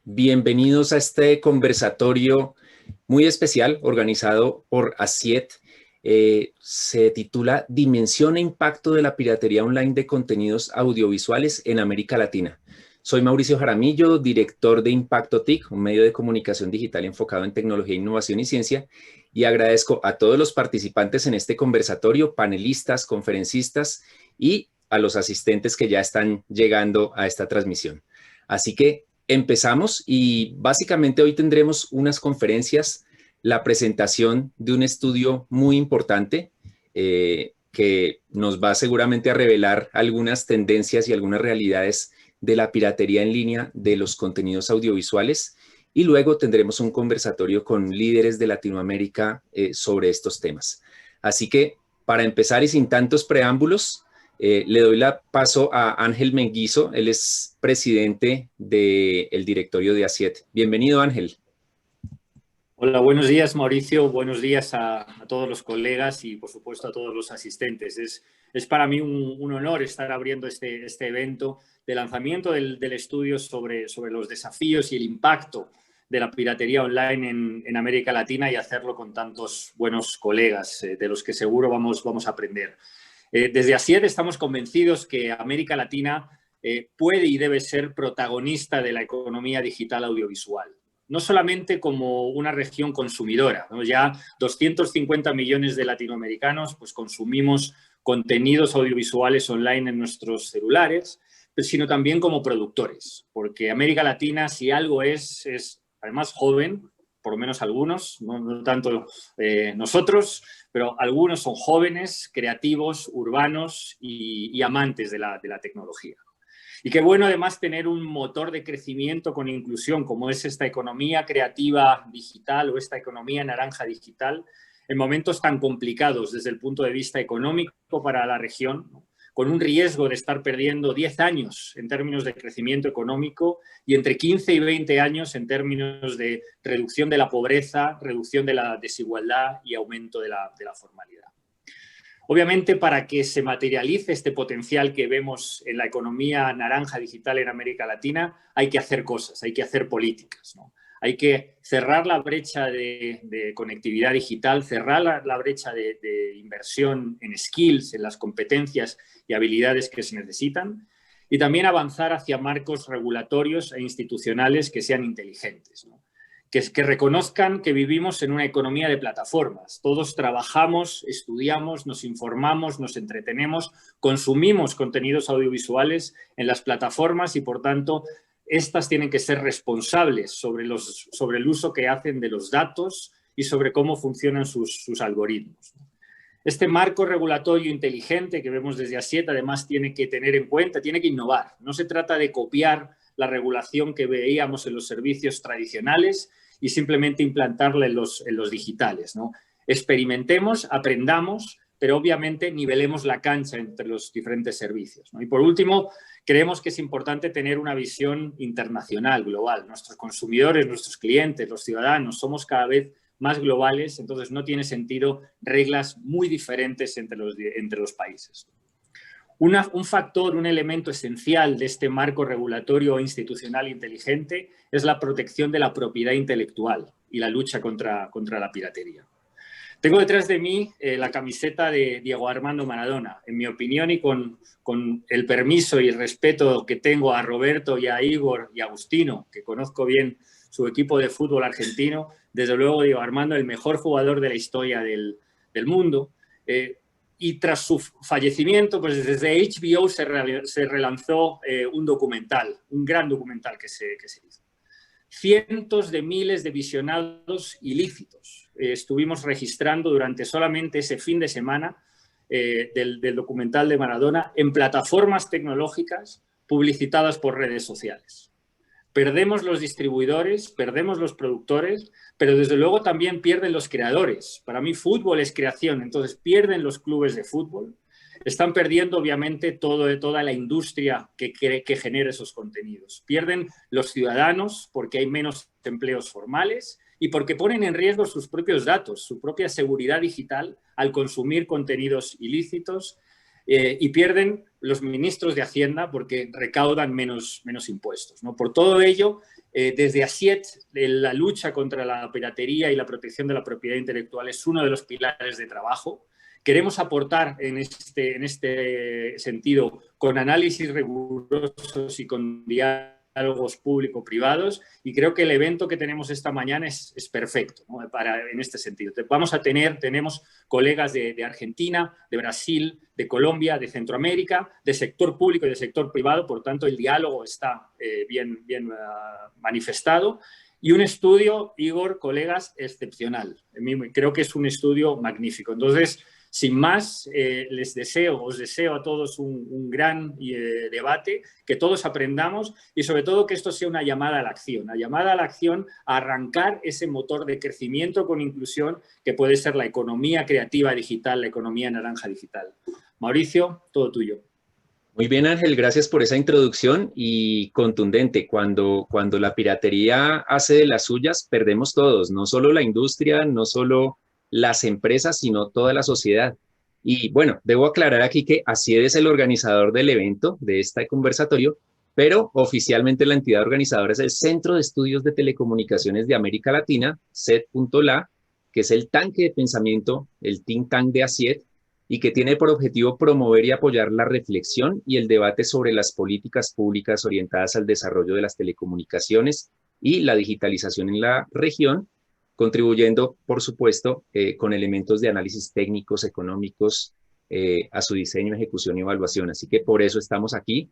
Bienvenidos a este conversatorio muy especial organizado por ASIET. Se titula Dimensión e impacto de la piratería online de contenidos audiovisuales en América Latina. Soy Mauricio Jaramillo, director de Impacto TIC, un medio de comunicación digital enfocado en tecnología, innovación y ciencia, y agradezco a todos los participantes en este conversatorio, panelistas, conferencistas y a los asistentes que ya están llegando a esta transmisión. Así que empezamos y básicamente hoy tendremos unas conferencias, la presentación de un estudio muy importante que nos va seguramente a revelar algunas tendencias y algunas realidades de la piratería en línea de los contenidos audiovisuales, y luego tendremos un conversatorio con líderes de Latinoamérica sobre estos temas. Así que para empezar y sin tantos preámbulos, le doy la paso a Ángel Menguizo. Él es presidente del directorio de ASIET. Bienvenido, Ángel. Hola, buenos días, Mauricio. Buenos días a todos los colegas y, por supuesto, a todos los asistentes. Es para mí un honor estar abriendo este evento de lanzamiento del estudio sobre los desafíos y el impacto de la piratería online en América Latina, y hacerlo con tantos buenos colegas, de los que seguro vamos a aprender. Desde ASIET estamos convencidos que América Latina puede y debe ser protagonista de la economía digital audiovisual. No solamente como una región consumidora, ¿no? Ya 250 millones de latinoamericanos pues, consumimos contenidos audiovisuales online en nuestros celulares, sino también como productores, porque América Latina, si algo es además joven, por lo menos algunos, no tanto nosotros, pero algunos son jóvenes, creativos, urbanos y amantes de la tecnología. Y qué bueno además tener un motor de crecimiento con inclusión como es esta economía creativa digital o esta economía naranja digital en momentos tan complicados desde el punto de vista económico para la región, ¿no? Con un riesgo de estar perdiendo 10 años en términos de crecimiento económico y entre 15 y 20 años en términos de reducción de la pobreza, reducción de la desigualdad y aumento de la formalidad. Obviamente, para que se materialice este potencial que vemos en la economía naranja digital en América Latina, hay que hacer cosas, hay que hacer políticas, ¿no? Hay que cerrar la brecha de conectividad digital, cerrar la brecha de inversión en skills, en las competencias y habilidades que se necesitan, y también avanzar hacia marcos regulatorios e institucionales que sean inteligentes, ¿no? Que reconozcan que vivimos en una economía de plataformas. Todos trabajamos, estudiamos, nos informamos, nos entretenemos, consumimos contenidos audiovisuales en las plataformas y, por tanto, estas tienen que ser responsables sobre el uso que hacen de los datos y sobre cómo funcionan sus algoritmos. Este marco regulatorio inteligente que vemos desde ASIET, además, tiene que tener en cuenta, tiene que innovar. No se trata de copiar la regulación que veíamos en los servicios tradicionales y simplemente implantarla en los digitales, ¿no? Experimentemos, aprendamos, pero obviamente nivelemos la cancha entre los diferentes servicios, ¿no? Y por último, creemos que es importante tener una visión internacional, global. Nuestros consumidores, nuestros clientes, los ciudadanos, somos cada vez más globales, entonces no tiene sentido reglas muy diferentes entre los países. Un factor, un elemento esencial de este marco regulatorio e institucional inteligente es la protección de la propiedad intelectual y la lucha contra la piratería. Tengo detrás de mí la camiseta de Diego Armando Maradona. En mi opinión, y con el permiso y el respeto que tengo a Roberto y a Igor y a Agustino, que conozco bien su equipo de fútbol argentino, desde luego Diego Armando, el mejor jugador de la historia del mundo. Y tras su fallecimiento, pues desde HBO se relanzó un documental, un gran documental que se hizo. Cientos de miles de visionados ilícitos estuvimos registrando durante solamente ese fin de semana del documental de Maradona en plataformas tecnológicas publicitadas por redes sociales. Perdemos los distribuidores, perdemos los productores, pero desde luego también pierden los creadores. Para mí fútbol es creación, entonces pierden los clubes de fútbol. Están perdiendo obviamente toda la industria que genera esos contenidos. Pierden los ciudadanos porque hay menos empleos formales y porque ponen en riesgo sus propios datos, su propia seguridad digital al consumir contenidos ilícitos. Y pierden los ministros de Hacienda porque recaudan menos impuestos, ¿no? Por todo ello, Desde ASIET, la lucha contra la piratería y la protección de la propiedad intelectual es uno de los pilares de trabajo. Queremos aportar en este sentido con análisis rigurosos y con diálogos público-privados, y creo que el evento que tenemos esta mañana es perfecto, ¿no? En este sentido. Tenemos colegas de Argentina, de Brasil, de Colombia, de Centroamérica, de sector público y de sector privado, por tanto el diálogo está bien manifestado. Y un estudio, Igor, colegas, excepcional. Creo que es un estudio magnífico. Entonces, sin más, os deseo a todos un gran debate, que todos aprendamos y sobre todo que esto sea una llamada a la acción, a arrancar ese motor de crecimiento con inclusión que puede ser la economía creativa digital, la economía naranja digital. Mauricio, todo tuyo. Muy bien, Ángel, gracias por esa introducción y contundente. Cuando la piratería hace de las suyas, perdemos todos, no solo la industria, no solo las empresas, sino toda la sociedad. Y bueno, debo aclarar aquí que ASIED es el organizador del evento, de este conversatorio, pero oficialmente la entidad organizadora es el Centro de Estudios de Telecomunicaciones de América Latina, CET.LA, que es el tanque de pensamiento, el think tank de ASIED, y que tiene por objetivo promover y apoyar la reflexión y el debate sobre las políticas públicas orientadas al desarrollo de las telecomunicaciones y la digitalización en la región, contribuyendo, por supuesto, con elementos de análisis técnicos, económicos, a su diseño, ejecución y evaluación. Así que por eso estamos aquí,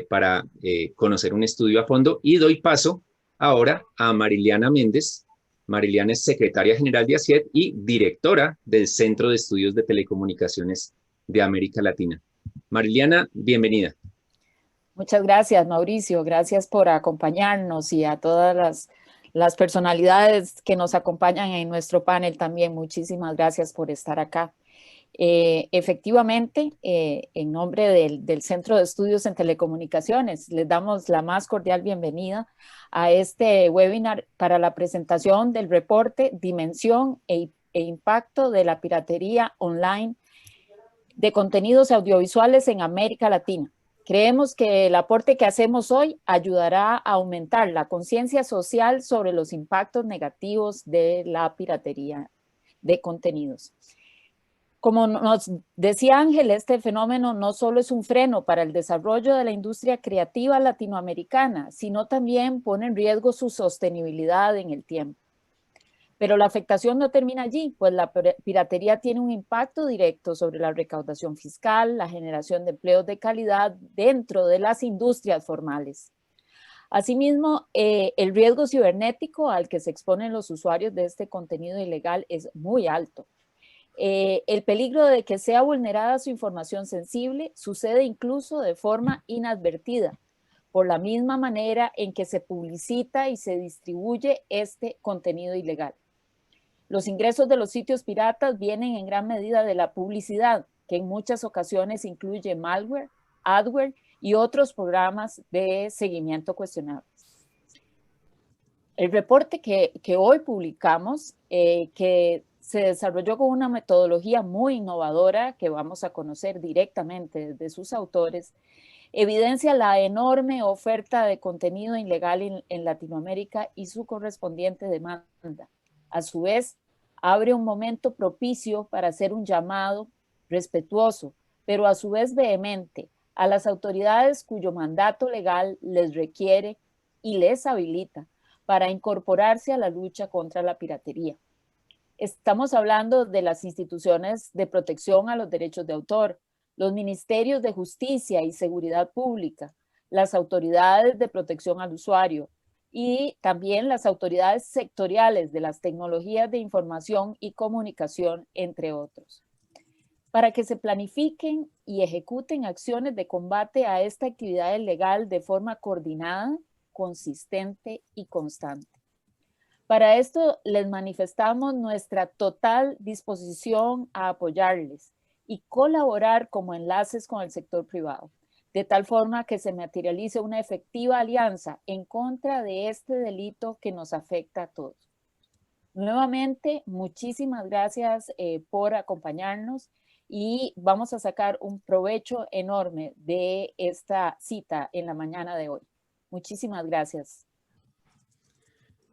para conocer un estudio a fondo, y doy paso ahora a Mariliana Méndez. Mariliana es secretaria general de ASIED y directora del Centro de Estudios de Telecomunicaciones de América Latina. Mariliana, bienvenida. Muchas gracias, Mauricio. Gracias por acompañarnos, y a todas las personalidades que nos acompañan en nuestro panel también. Muchísimas gracias por estar acá. Efectivamente, en nombre del Centro de Estudios en Telecomunicaciones, les damos la más cordial bienvenida a este webinar para la presentación del reporte Dimensión e Impacto de la Piratería Online de Contenidos Audiovisuales en América Latina. Creemos que el aporte que hacemos hoy ayudará a aumentar la conciencia social sobre los impactos negativos de la piratería de contenidos. Como nos decía Ángel, este fenómeno no solo es un freno para el desarrollo de la industria creativa latinoamericana, sino también pone en riesgo su sostenibilidad en el tiempo. Pero la afectación no termina allí, pues la piratería tiene un impacto directo sobre la recaudación fiscal, la generación de empleos de calidad dentro de las industrias formales. Asimismo, el riesgo cibernético al que se exponen los usuarios de este contenido ilegal es muy alto. El peligro de que sea vulnerada su información sensible sucede incluso de forma inadvertida, por la misma manera en que se publicita y se distribuye este contenido ilegal. Los ingresos de los sitios piratas vienen en gran medida de la publicidad, que en muchas ocasiones incluye malware, adware y otros programas de seguimiento cuestionables. El reporte que hoy publicamos, que se desarrolló con una metodología muy innovadora que vamos a conocer directamente de sus autores, evidencia la enorme oferta de contenido ilegal en Latinoamérica y su correspondiente demanda. A su vez, abre un momento propicio para hacer un llamado respetuoso, pero a su vez vehemente, a las autoridades cuyo mandato legal les requiere y les habilita para incorporarse a la lucha contra la piratería. Estamos hablando de las instituciones de protección a los derechos de autor, los ministerios de Justicia y Seguridad Pública, las autoridades de protección al usuario y también las autoridades sectoriales de las tecnologías de información y comunicación, entre otros, para que se planifiquen y ejecuten acciones de combate a esta actividad ilegal de forma coordinada, consistente y constante. Para esto les manifestamos nuestra total disposición a apoyarles y colaborar como enlaces con el sector privado, de tal forma que se materialice una efectiva alianza en contra de este delito que nos afecta a todos. Nuevamente, muchísimas gracias por acompañarnos, y vamos a sacar un provecho enorme de esta cita en la mañana de hoy. Muchísimas gracias.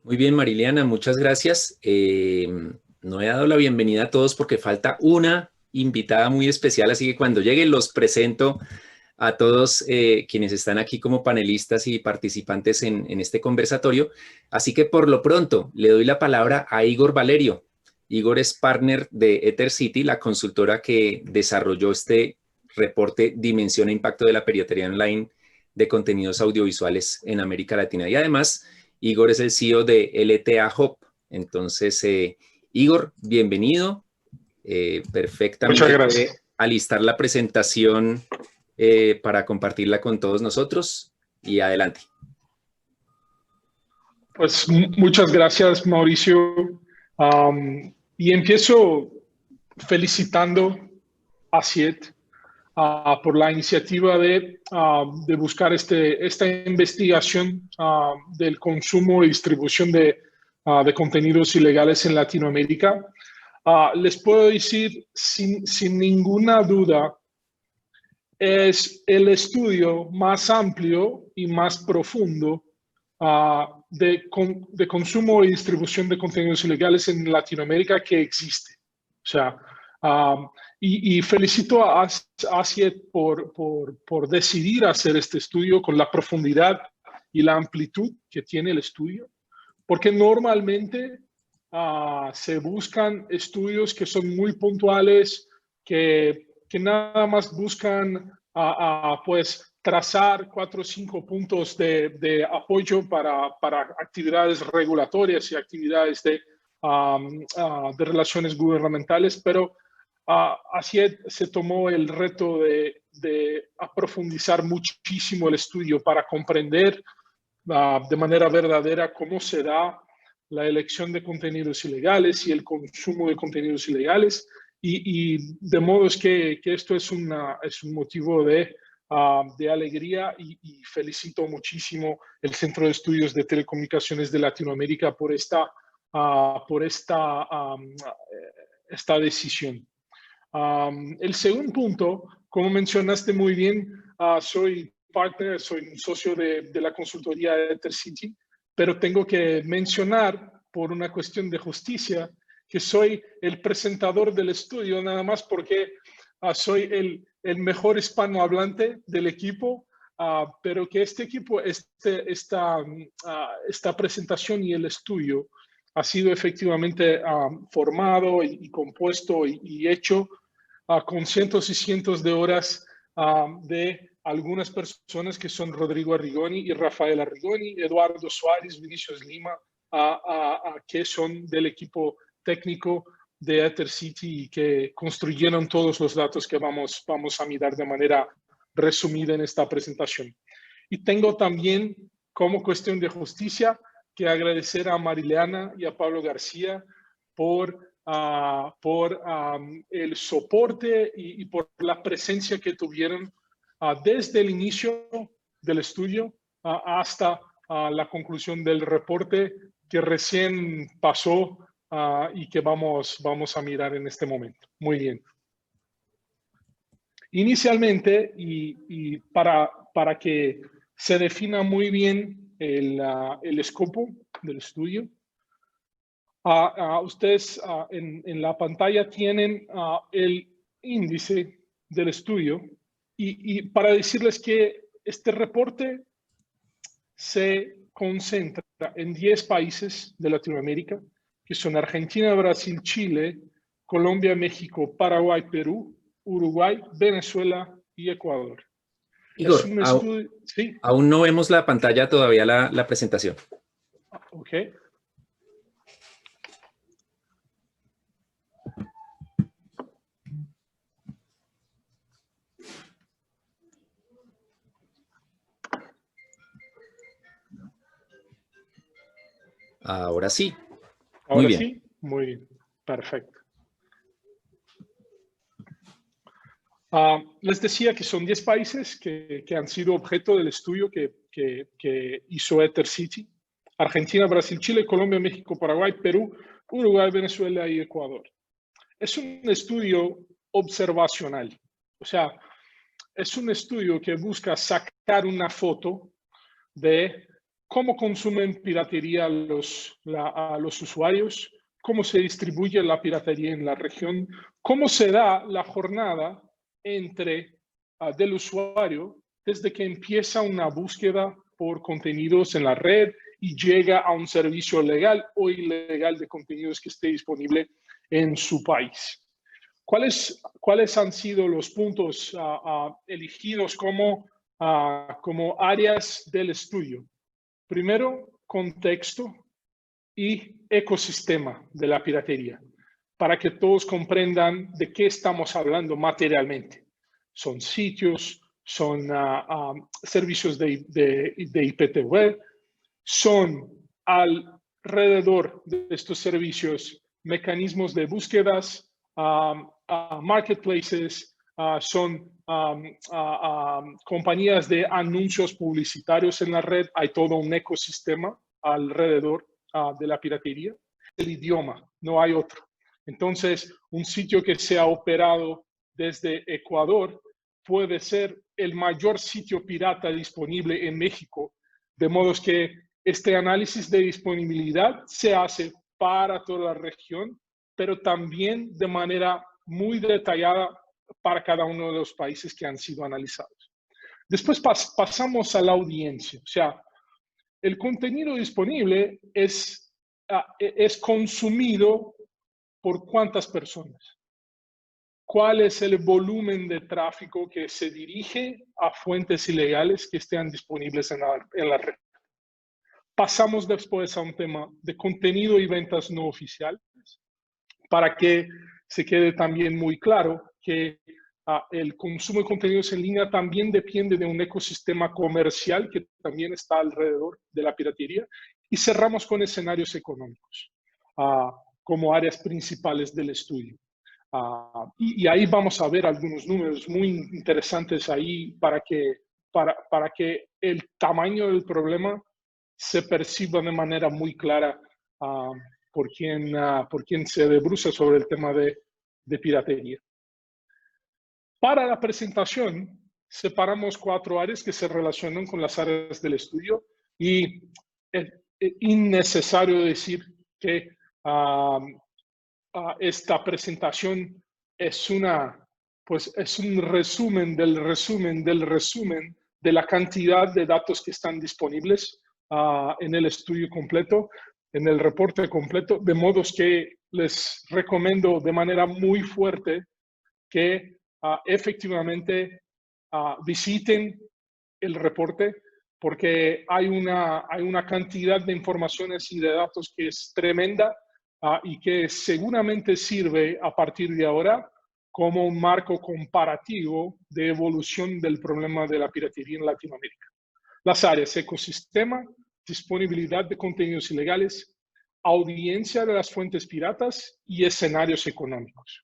Muy bien, Mariliana, muchas gracias. No he dado la bienvenida a todos porque falta una invitada muy especial, así que cuando lleguen los presento a todos quienes están aquí como panelistas y participantes en este conversatorio. Así que por lo pronto le doy la palabra a Igor Valerio. Igor es partner de EtherCity, la consultora que desarrolló este reporte Dimensión e Impacto de la Piratería Online de Contenidos Audiovisuales en América Latina. Y además, Igor es el CEO de LTA Hub. Entonces, Igor, bienvenido. Perfectamente Muchas puede gracias. alistar la presentación para compartirla con todos nosotros y adelante. Pues muchas gracias, Mauricio. Y empiezo felicitando a CIET por la iniciativa de buscar esta investigación del consumo y distribución de contenidos ilegales en Latinoamérica. Les puedo decir sin ninguna duda, es el estudio más amplio y más profundo de consumo y distribución de contenidos ilegales en Latinoamérica que existe. O sea, y felicito a CIET por decidir hacer este estudio con la profundidad y la amplitud que tiene el estudio, porque normalmente se buscan estudios que son muy puntuales, que nada más buscan pues trazar 4 o 5 puntos de apoyo para actividades regulatorias y actividades de relaciones gubernamentales, pero así se tomó el reto de profundizar muchísimo el estudio para comprender de manera verdadera cómo se da la elección de contenidos ilegales y el consumo de contenidos ilegales. Y de modo es que esto es un motivo de alegría y felicito muchísimo el Centro de Estudios de Telecomunicaciones de Latinoamérica por esta decisión. El segundo punto, como mencionaste muy bien, soy partner, soy un socio de la consultoría de EtherCity, pero tengo que mencionar por una cuestión de justicia que soy el presentador del estudio, nada más porque soy el mejor hispanohablante del equipo, pero que este equipo, esta presentación y el estudio ha sido efectivamente formado y compuesto y hecho con cientos y cientos de horas de algunas personas que son Rodrigo Arrigoni y Rafael Arrigoni, Eduardo Suárez, Vinicius Lima, que son del equipo técnico de EtherCity y que construyeron todos los datos que vamos a mirar de manera resumida en esta presentación. Y tengo también, como cuestión de justicia, que agradecer a Mariliana y a Pablo García por el soporte y por la presencia que tuvieron desde el inicio del estudio hasta la conclusión del reporte que recién pasó y que vamos a mirar en este momento. Muy bien. Inicialmente, y para que se defina muy bien el escopo del estudio, ustedes en la pantalla tienen el índice del estudio y para decirles que este reporte se concentra en 10 países de Latinoamérica, que son Argentina, Brasil, Chile, Colombia, México, Paraguay, Perú, Uruguay, Venezuela y Ecuador. Igor, Es un estudio, ¿sí? Aún no vemos la pantalla todavía, la presentación. Ok. Ahora sí. Ahora sí, muy bien, perfecto. Les decía que son 10 países que han sido objeto del estudio que hizo EtherCity. Argentina, Brasil, Chile, Colombia, México, Paraguay, Perú, Uruguay, Venezuela y Ecuador. Es un estudio observacional. O sea, es un estudio que busca sacar una foto de cómo consumen piratería a los usuarios, cómo se distribuye la piratería en la región, cómo se da la jornada del usuario desde que empieza una búsqueda por contenidos en la red y llega a un servicio legal o ilegal de contenidos que esté disponible en su país. ¿Cuáles han sido los puntos elegidos como áreas del estudio? Primero, contexto y ecosistema de la piratería, para que todos comprendan de qué estamos hablando materialmente. Son sitios, son servicios de IPTV, son alrededor de estos servicios mecanismos de búsquedas, marketplaces, son compañías de anuncios publicitarios en la red. Hay todo un ecosistema alrededor de la piratería. El idioma, no hay otro. Entonces, un sitio que sea operado desde Ecuador puede ser el mayor sitio pirata disponible en México, de modo que este análisis de disponibilidad se hace para toda la región, pero también de manera muy detallada para cada uno de los países que han sido analizados. Después pasamos a la audiencia, o sea, el contenido disponible es consumido por cuántas personas. ¿Cuál es el volumen de tráfico que se dirige a fuentes ilegales que estén disponibles en la red? Pasamos después a un tema de contenido y ventas no oficiales, para que se quede también muy claro que el consumo de contenidos en línea también depende de un ecosistema comercial que también está alrededor de la piratería. Y cerramos con escenarios económicos como áreas principales del estudio. Y ahí vamos a ver algunos números muy interesantes ahí para que el tamaño del problema se perciba de manera muy clara por quien se debruza sobre el tema de piratería. Para la presentación, separamos 4 áreas que se relacionan con las áreas del estudio y es innecesario decir que esta presentación es un resumen de la cantidad de datos que están disponibles en el estudio completo, en el reporte completo, de modos que les recomiendo de manera muy fuerte que efectivamente visiten el reporte, porque hay una cantidad de informaciones y de datos que es tremenda y que seguramente sirve a partir de ahora como un marco comparativo de evolución del problema de la piratería en Latinoamérica. Las áreas: ecosistema, disponibilidad de contenidos ilegales, audiencia de las fuentes piratas y escenarios económicos.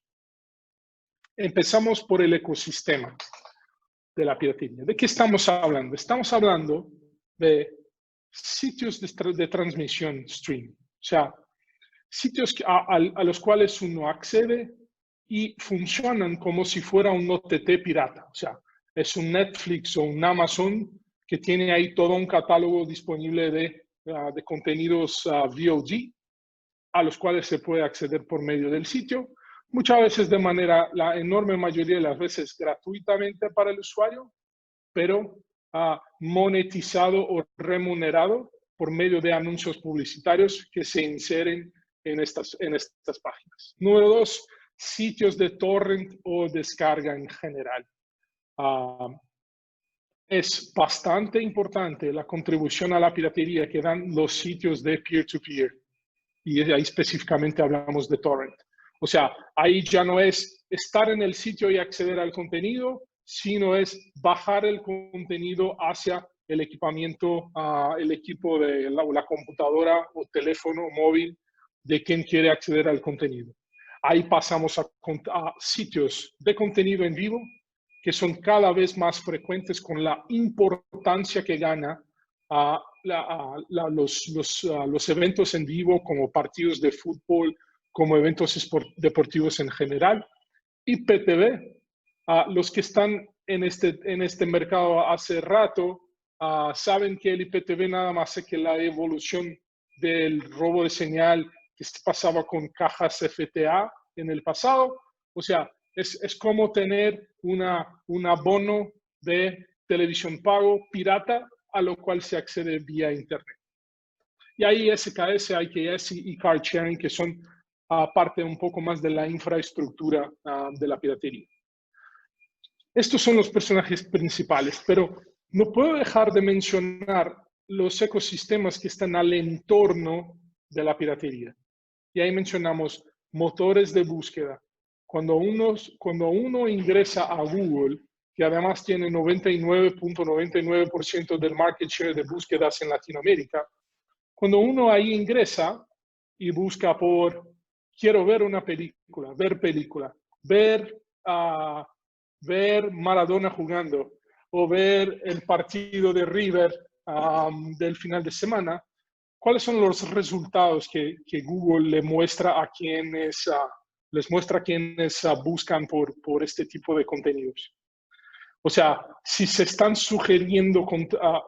Empezamos por el ecosistema de la piratería. ¿De qué estamos hablando? Estamos hablando de sitios de transmisión stream, o sea, sitios a los cuales uno accede y funcionan como si fuera un OTT pirata, o sea, es un Netflix o un Amazon que tiene ahí todo un catálogo disponible de contenidos VOD, a los cuales se puede acceder por medio del sitio, muchas veces la enorme mayoría de las veces gratuitamente para el usuario, pero monetizado o remunerado por medio de anuncios publicitarios que se inseren en estas páginas. Número 2, sitios de torrent o descarga en general. Es bastante importante la contribución a la piratería que dan los sitios de peer-to-peer. Y ahí específicamente hablamos de torrent. O sea, ahí ya no es estar en el sitio y acceder al contenido, sino es bajar el contenido hacia el equipamiento, el equipo de la computadora o teléfono móvil de quien quiere acceder al contenido. Ahí pasamos a sitios de contenido en vivo, que son cada vez más frecuentes con la importancia que gana los eventos en vivo, como partidos de fútbol, como eventos deportivos en general. IPTV, los que están en este mercado hace rato saben que el IPTV nada más es que la evolución del robo de señal que se pasaba con cajas FTA en el pasado. O sea, es como tener un abono de televisión pago pirata a lo cual se accede vía Internet. Y ahí SKS, IKS y Car Sharing, que son parte un poco más de la infraestructura de la piratería. Estos son los personajes principales, pero no puedo dejar de mencionar los ecosistemas que están al entorno de la piratería. Y ahí mencionamos motores de búsqueda. Cuando uno ingresa a Google, que además tiene 99.99% del market share de búsquedas en Latinoamérica, cuando uno ahí ingresa y busca por quiero ver una película, ver Maradona jugando o ver el partido de River del final de semana, ¿cuáles son los resultados que Google le muestra a quienes, buscan por este tipo de contenidos? O sea, si se están sugiriendo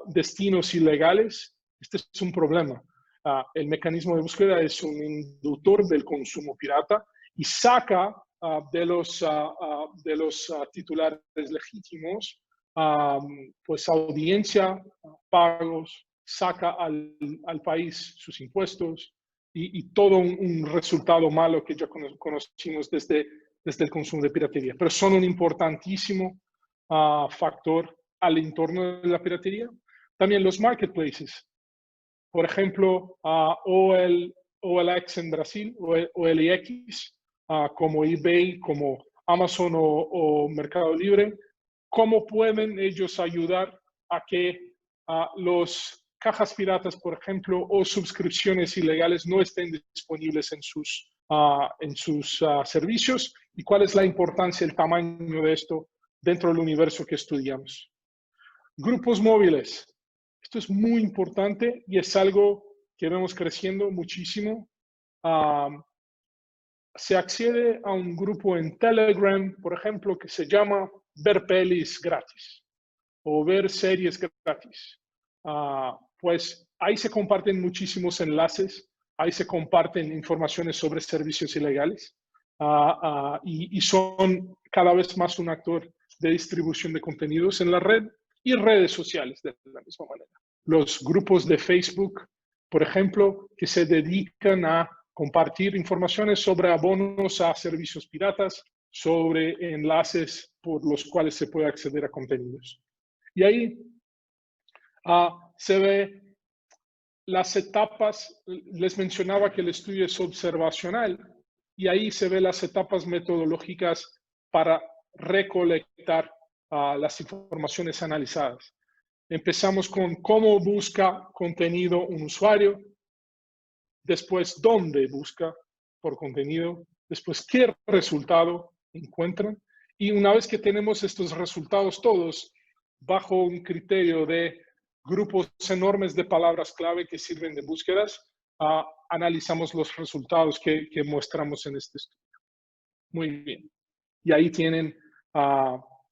destinos ilegales, este es un problema. El mecanismo de búsqueda es un inductor del consumo pirata y saca de los titulares legítimos pues audiencia, pagos, saca al país sus impuestos y todo un resultado malo que ya conocimos desde el consumo de piratería. Pero son un importantísimo factor al entorno de la piratería. También los marketplaces. Por ejemplo, OLX en Brasil, OLX, como eBay, como Amazon o Mercado Libre, ¿cómo pueden ellos ayudar a que los cajas piratas, por ejemplo, o suscripciones ilegales no estén disponibles en sus servicios? ¿Y cuál es la importancia, el tamaño de esto dentro del universo que estudiamos? Grupos móviles. Esto es muy importante y es algo que vemos creciendo muchísimo. Se accede a un grupo en Telegram, por ejemplo, que se llama Ver Pelis Gratis o Ver Series Gratis. Pues ahí se comparten muchísimos enlaces, ahí se comparten informaciones sobre servicios ilegales y son cada vez más un actor de distribución de contenidos en la red y redes sociales de la misma manera. Los grupos de Facebook, por ejemplo, que se dedican a compartir informaciones sobre abonos a servicios piratas, sobre enlaces por los cuales se puede acceder a contenidos. Y ahí se ve las etapas, les mencionaba que el estudio es observacional, y ahí se ve las etapas metodológicas para recolectar las informaciones analizadas. Empezamos con cómo busca contenido un usuario, después dónde busca por contenido, después qué resultado encuentran, y una vez que tenemos estos resultados todos, bajo un criterio de grupos enormes de palabras clave que sirven de búsquedas, analizamos los resultados que mostramos en este estudio. Muy bien. Y ahí tienen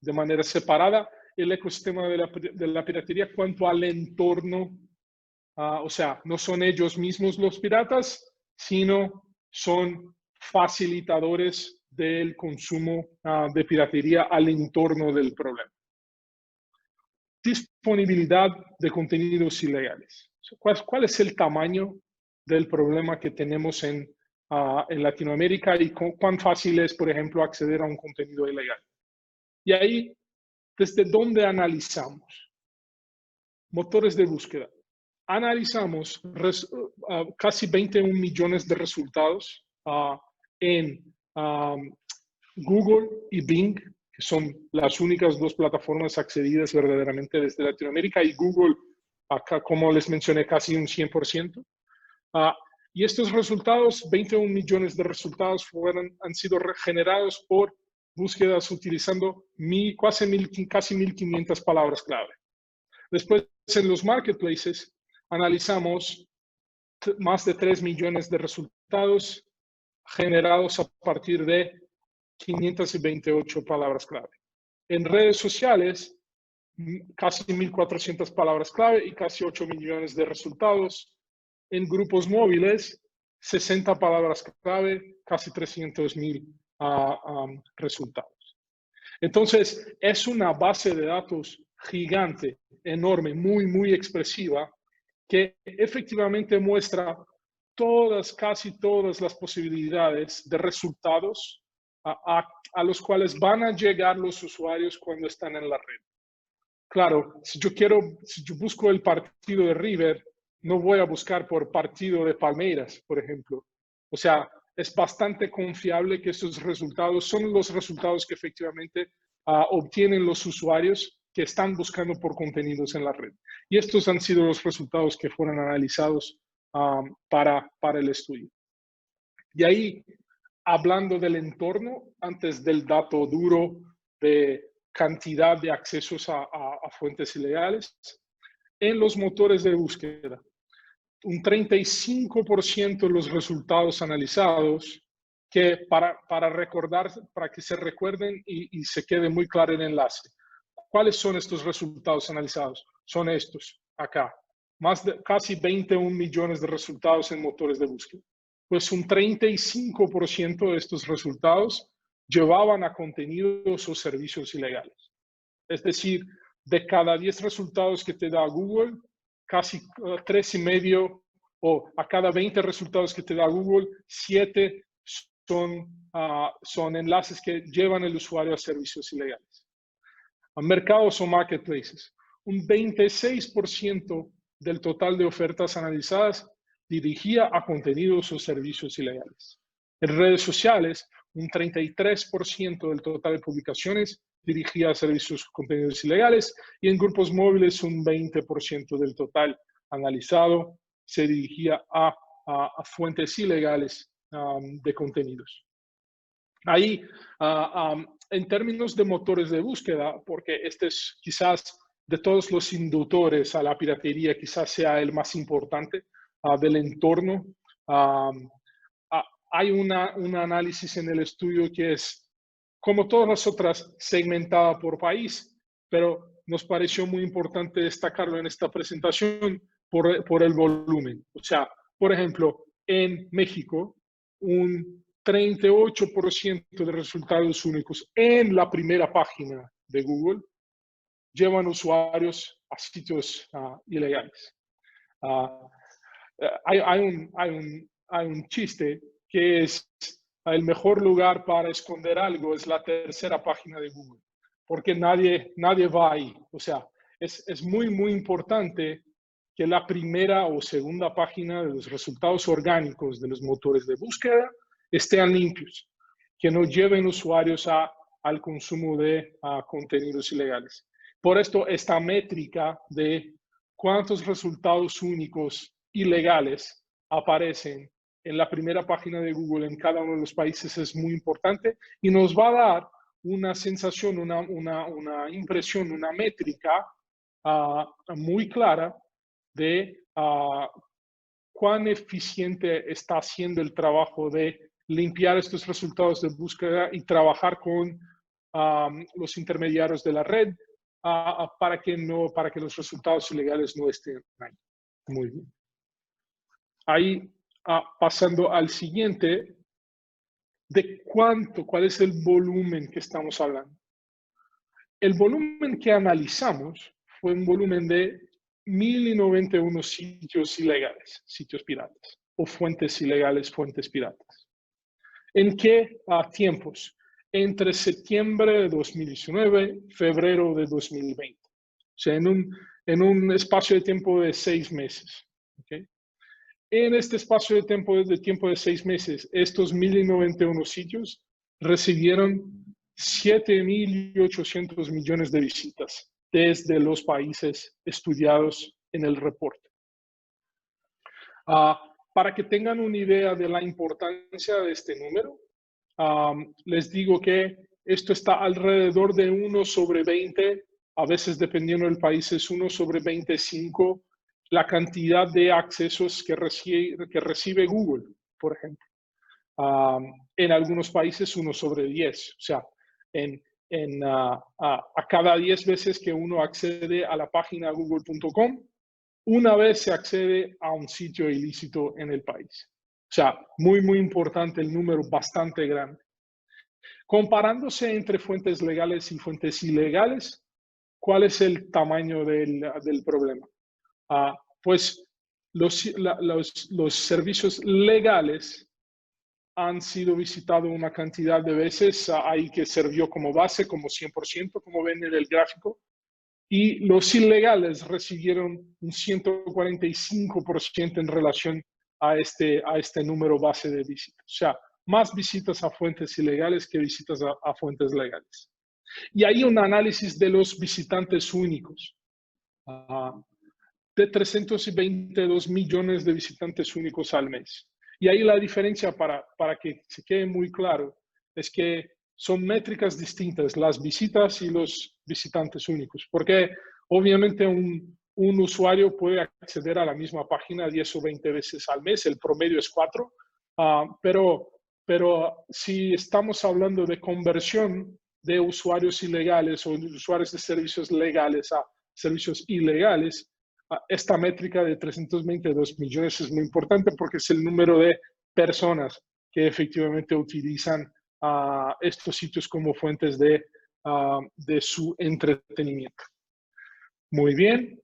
de manera separada el ecosistema de la piratería cuanto al entorno. O sea, no son ellos mismos los piratas, sino son facilitadores del consumo de piratería al entorno del problema. Disponibilidad de contenidos ilegales. ¿Cuál es el tamaño del problema que tenemos en Latinoamérica y cuán fácil es, por ejemplo, acceder a un contenido ilegal? Y ahí, ¿desde dónde analizamos? Motores de búsqueda. Analizamos casi 21 millones de resultados en Google y Bing, que son las únicas dos plataformas accedidas verdaderamente desde Latinoamérica, y Google, acá, como les mencioné, casi un 100%. Y estos resultados, 21 millones de resultados, han sido generados por búsquedas utilizando casi 1.500 palabras clave. Después, en los marketplaces, analizamos más de 3 millones de resultados generados a partir de 528 palabras clave. En redes sociales, casi 1.400 palabras clave y casi 8 millones de resultados. En grupos móviles, 60 palabras clave, casi 300.000 resultados. Entonces, es una base de datos gigante, enorme, muy expresiva, que efectivamente muestra casi todas las posibilidades de resultados a los cuales van a llegar los usuarios cuando están en la red. Claro, si yo busco el partido de River, no voy a buscar por partido de Palmeiras, por ejemplo. O sea, es bastante confiable que estos resultados son los resultados que efectivamente obtienen los usuarios que están buscando por contenidos en la red. Y estos han sido los resultados que fueron analizados para el estudio. Y ahí, hablando del entorno, antes del dato duro de cantidad de accesos a fuentes ilegales, en los motores de búsqueda, un 35% de los resultados analizados, que para recordar, para que se recuerden y se quede muy claro el enlace. ¿Cuáles son estos resultados analizados? Son estos, acá. Casi 21 millones de resultados en motores de búsqueda. Pues un 35% de estos resultados llevaban a contenidos o servicios ilegales. Es decir, de cada 10 resultados que te da Google, casi 3,5, o a cada 20 resultados que te da Google, 7 son enlaces que llevan al usuario a servicios ilegales. A mercados o marketplaces, un 26% del total de ofertas analizadas dirigía a contenidos o servicios ilegales. En redes sociales, un 33% del total de publicaciones dirigía a servicios o contenidos ilegales, y en grupos móviles un 20% del total analizado se dirigía a fuentes ilegales de contenidos. Ahí, en términos de motores de búsqueda, porque este es quizás de todos los inductores a la piratería, quizás sea el más importante del entorno, hay un análisis en el estudio que es, como todas las otras, segmentada por país, pero nos pareció muy importante destacarlo en esta presentación por el volumen. O sea, por ejemplo, en México, un 38% de resultados únicos en la primera página de Google llevan usuarios a sitios ilegales. Hay un chiste que es el mejor lugar para esconder algo es la tercera página de Google, porque nadie va ahí. O sea, es muy importante que la primera o segunda página de los resultados orgánicos de los motores de búsqueda estén limpios, que no lleven usuarios al consumo de contenidos ilegales. Por esto, esta métrica de cuántos resultados únicos ilegales aparecen en la primera página de Google en cada uno de los países es muy importante y nos va a dar una sensación, una impresión, una métrica muy clara de cuán eficiente está haciendo el trabajo de limpiar estos resultados de búsqueda y trabajar con los intermediarios de la red para que los resultados ilegales no estén ahí. Muy bien. Ahí, pasando al siguiente, de cuál es el volumen que estamos hablando. El volumen que analizamos fue un volumen de 1.091 sitios ilegales, sitios piratas, o fuentes ilegales, fuentes piratas. ¿En qué tiempos? Entre septiembre de 2019 y febrero de 2020. O sea, en un espacio de tiempo de 6 meses. ¿Okay? En este espacio de tiempo de 6 meses, estos 1.091 sitios recibieron 7.800 millones de visitas desde los países estudiados en el reporte. Para que tengan una idea de la importancia de este número, les digo que esto está alrededor de 1 sobre 20, a veces dependiendo del país es 1 sobre 25, la cantidad de accesos que recibe Google, por ejemplo. En algunos países 1 sobre 10, o sea, en a cada 10 veces que uno accede a la página google.com, una vez se accede a un sitio ilícito en el país. O sea, muy, muy importante, el número bastante grande. Comparándose entre fuentes legales y fuentes ilegales, ¿cuál es el tamaño del problema? Pues los servicios legales han sido visitados una cantidad de veces, ahí que sirvió como base, como 100%, como ven en el gráfico, y los ilegales recibieron un 145% en relación a este número base de visitas. O sea, más visitas a fuentes ilegales que visitas a fuentes legales. Y hay un análisis de los visitantes únicos. De 322 millones de visitantes únicos al mes. Y ahí la diferencia, para que se quede muy claro, es que son métricas distintas, las visitas y los visitantes únicos, porque obviamente un usuario puede acceder a la misma página 10 o 20 veces al mes, el promedio es 4, pero si estamos hablando de conversión de usuarios ilegales o usuarios de servicios legales a servicios ilegales, esta métrica de 322 millones es muy importante porque es el número de personas que efectivamente utilizan estos sitios como fuentes de su entretenimiento. Muy bien.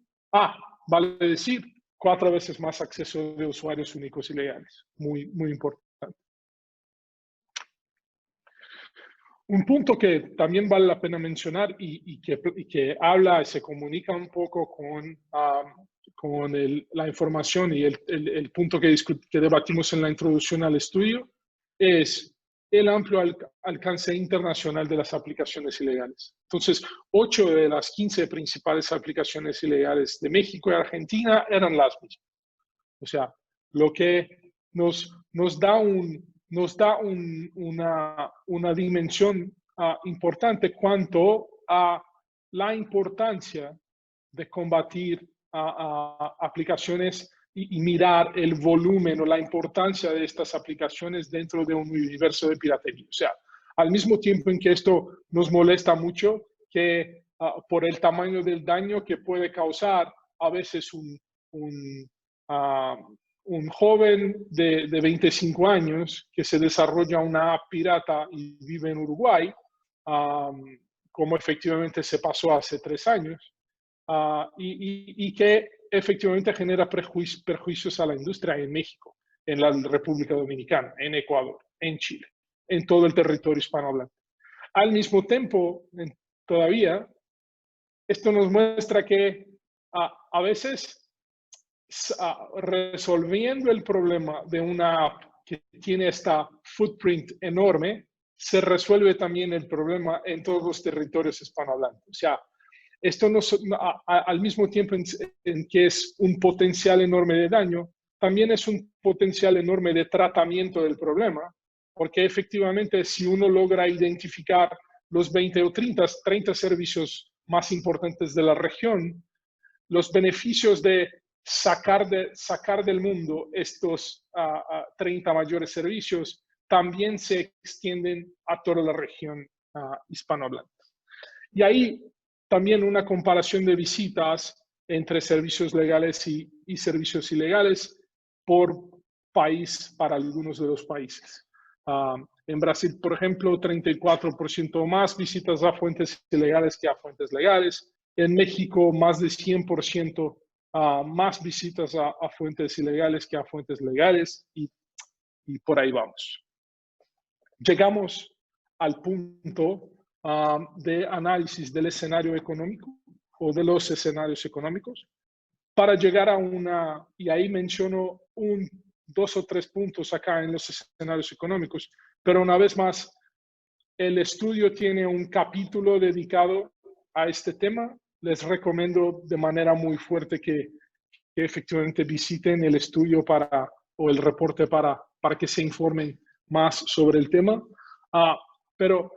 Vale decir, 4 veces más acceso de usuarios únicos y legales. Muy, muy importante. Un punto que también vale la pena mencionar y que habla y se comunica un poco con la información y el punto que debatimos en la introducción al estudio es el amplio alcance internacional de las aplicaciones ilegales. Entonces, 8 de las 15 principales aplicaciones ilegales de México y Argentina eran las mismas. O sea, lo que nos da una dimensión importante cuanto a la importancia de combatir aplicaciones y mirar el volumen o la importancia de estas aplicaciones dentro de un universo de piratería. O sea, al mismo tiempo en que esto nos molesta mucho, que por el tamaño del daño que puede causar a veces un joven de 25 años que se desarrolla una app pirata y vive en Uruguay, como efectivamente se pasó hace 3 años, y que efectivamente genera perjuicios a la industria en México, en la República Dominicana, en Ecuador, en Chile, en todo el territorio hispanohablante. Al mismo tiempo, todavía, esto nos muestra que a veces resolviendo el problema de una app que tiene esta footprint enorme, se resuelve también el problema en todos los territorios hispanohablantes. O sea, esto al mismo tiempo en que es un potencial enorme de daño, también es un potencial enorme de tratamiento del problema, porque efectivamente si uno logra identificar los 20 o 30 servicios más importantes de la región, los beneficios de sacar del mundo estos 30 mayores servicios también se extienden a toda la región hispanohablante. Y ahí también una comparación de visitas entre servicios legales y servicios ilegales por país para algunos de los países. En Brasil, por ejemplo, 34% más visitas a fuentes ilegales que a fuentes legales. En México, más de 100% más visitas a fuentes ilegales que a fuentes legales y por ahí vamos. Llegamos al punto de análisis del escenario económico o de los escenarios económicos para llegar a y ahí menciono 2 o 3 puntos acá en los escenarios económicos, pero una vez más, el estudio tiene un capítulo dedicado a este tema. Les recomiendo de manera muy fuerte que efectivamente visiten el estudio o el reporte para que se informen más sobre el tema. Pero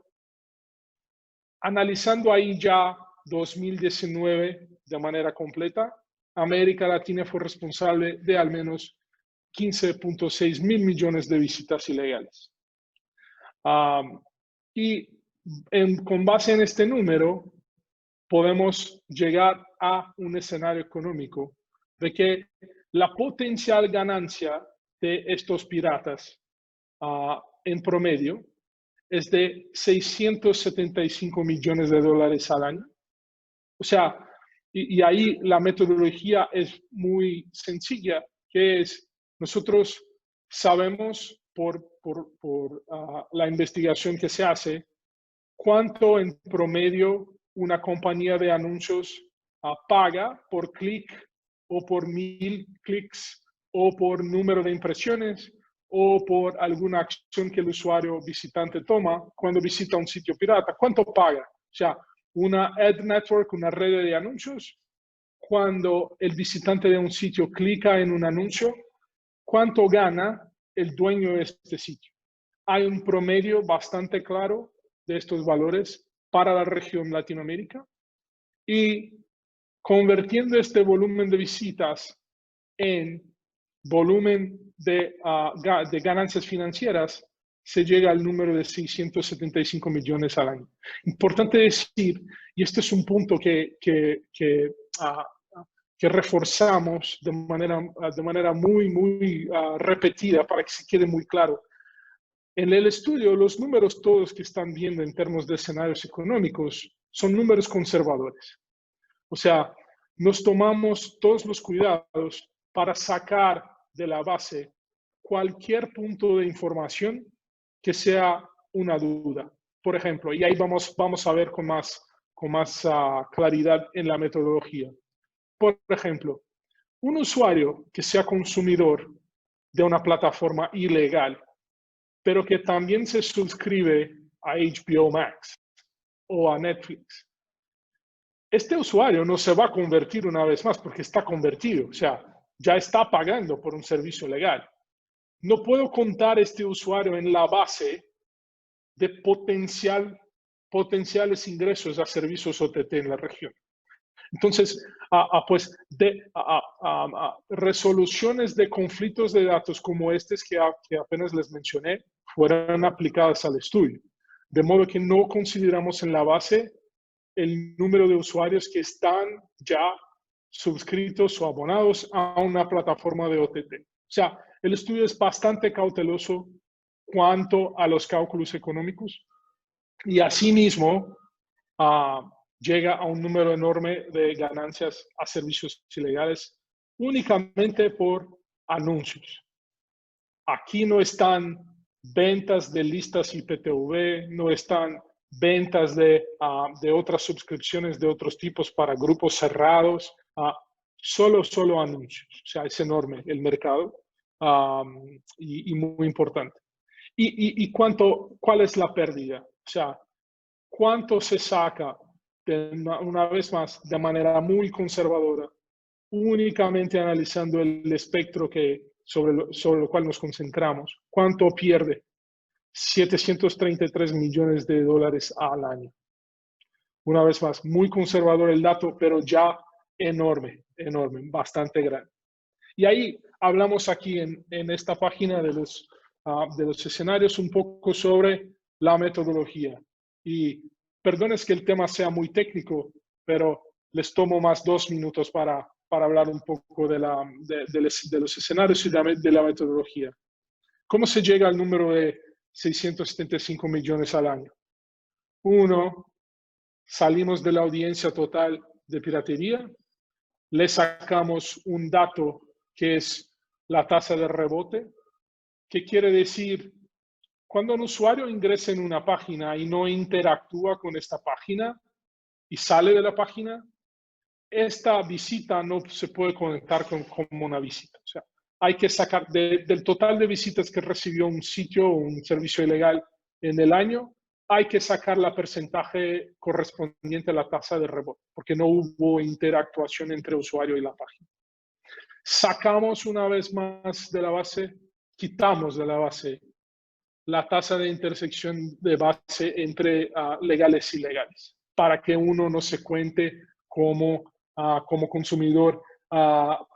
analizando ahí ya 2019 de manera completa, América Latina fue responsable de al menos 15.6 mil millones de visitas ilegales. Y con base en este número, podemos llegar a un escenario económico de que la potencial ganancia de estos piratas en promedio es de 675 millones de dólares al año. O sea, y ahí la metodología es muy sencilla, que es, nosotros sabemos por la investigación que se hace, cuánto en promedio una compañía de anuncios paga por clic o por 1000 clics o por número de impresiones o por alguna acción que el usuario visitante toma cuando visita un sitio pirata. ¿Cuánto paga? O sea, una ad network, una red de anuncios, cuando el visitante de un sitio clica en un anuncio, ¿cuánto gana el dueño de este sitio? Hay un promedio bastante claro de estos valores para la región Latinoamérica y convirtiendo este volumen de visitas en volumen de ganancias financieras, se llega al número de 675 millones al año. Importante decir, y este es un punto que reforzamos de manera muy repetida para que se quede muy claro. En el estudio, los números todos que están viendo en términos de escenarios económicos son números conservadores. O sea, nos tomamos todos los cuidados para sacar de la base cualquier punto de información que sea una duda. Por ejemplo, y ahí vamos a ver con más claridad en la metodología. Por ejemplo, un usuario que sea consumidor de una plataforma ilegal, pero que también se suscribe a HBO Max o a Netflix, este usuario no se va a convertir una vez más porque está convertido, o sea, ya está pagando por un servicio legal. No puedo contar este usuario en la base de potenciales ingresos a servicios OTT en la región. Entonces, pues resoluciones de conflictos de datos como estos que apenas les mencioné fueron aplicadas al estudio. De modo que no consideramos en la base el número de usuarios que están ya suscritos o abonados a una plataforma de OTT. O sea, el estudio es bastante cauteloso cuanto a los cálculos económicos y asimismo llega a un número enorme de ganancias a servicios ilegales únicamente por anuncios. Aquí no están ventas de listas IPTV, no están ventas de otras suscripciones de otros tipos para grupos cerrados, solo anuncios. O sea, es enorme el mercado y muy importante. ¿Y cuál es la pérdida? O sea, ¿cuánto se saca, una vez más, de manera muy conservadora, únicamente analizando el espectro sobre lo cual nos concentramos? ¿Cuánto pierde? 733 millones de dólares al año. Una vez más, muy conservador el dato, pero ya enorme, bastante grande. Y ahí hablamos aquí en esta página de los escenarios un poco sobre la metodología. Y perdones que el tema sea muy técnico, pero les tomo más 2 minutos para hablar un poco de los escenarios y de la metodología. ¿Cómo se llega al número de 675 millones al año? Uno, salimos de la audiencia total de piratería, le sacamos un dato que es la tasa de rebote, que quiere decir, cuando un usuario ingresa en una página y no interactúa con esta página y sale de la página, esta visita no se puede conectar como una visita. O sea, hay que sacar del total de visitas que recibió un sitio o un servicio ilegal en el año, hay que sacar la porcentaje correspondiente a la tasa de rebote, porque no hubo interactuación entre usuario y la página. Sacamos una vez más de la base, quitamos de la base la tasa de intersección de base entre legales y ilegales, para que uno no se cuente como consumidor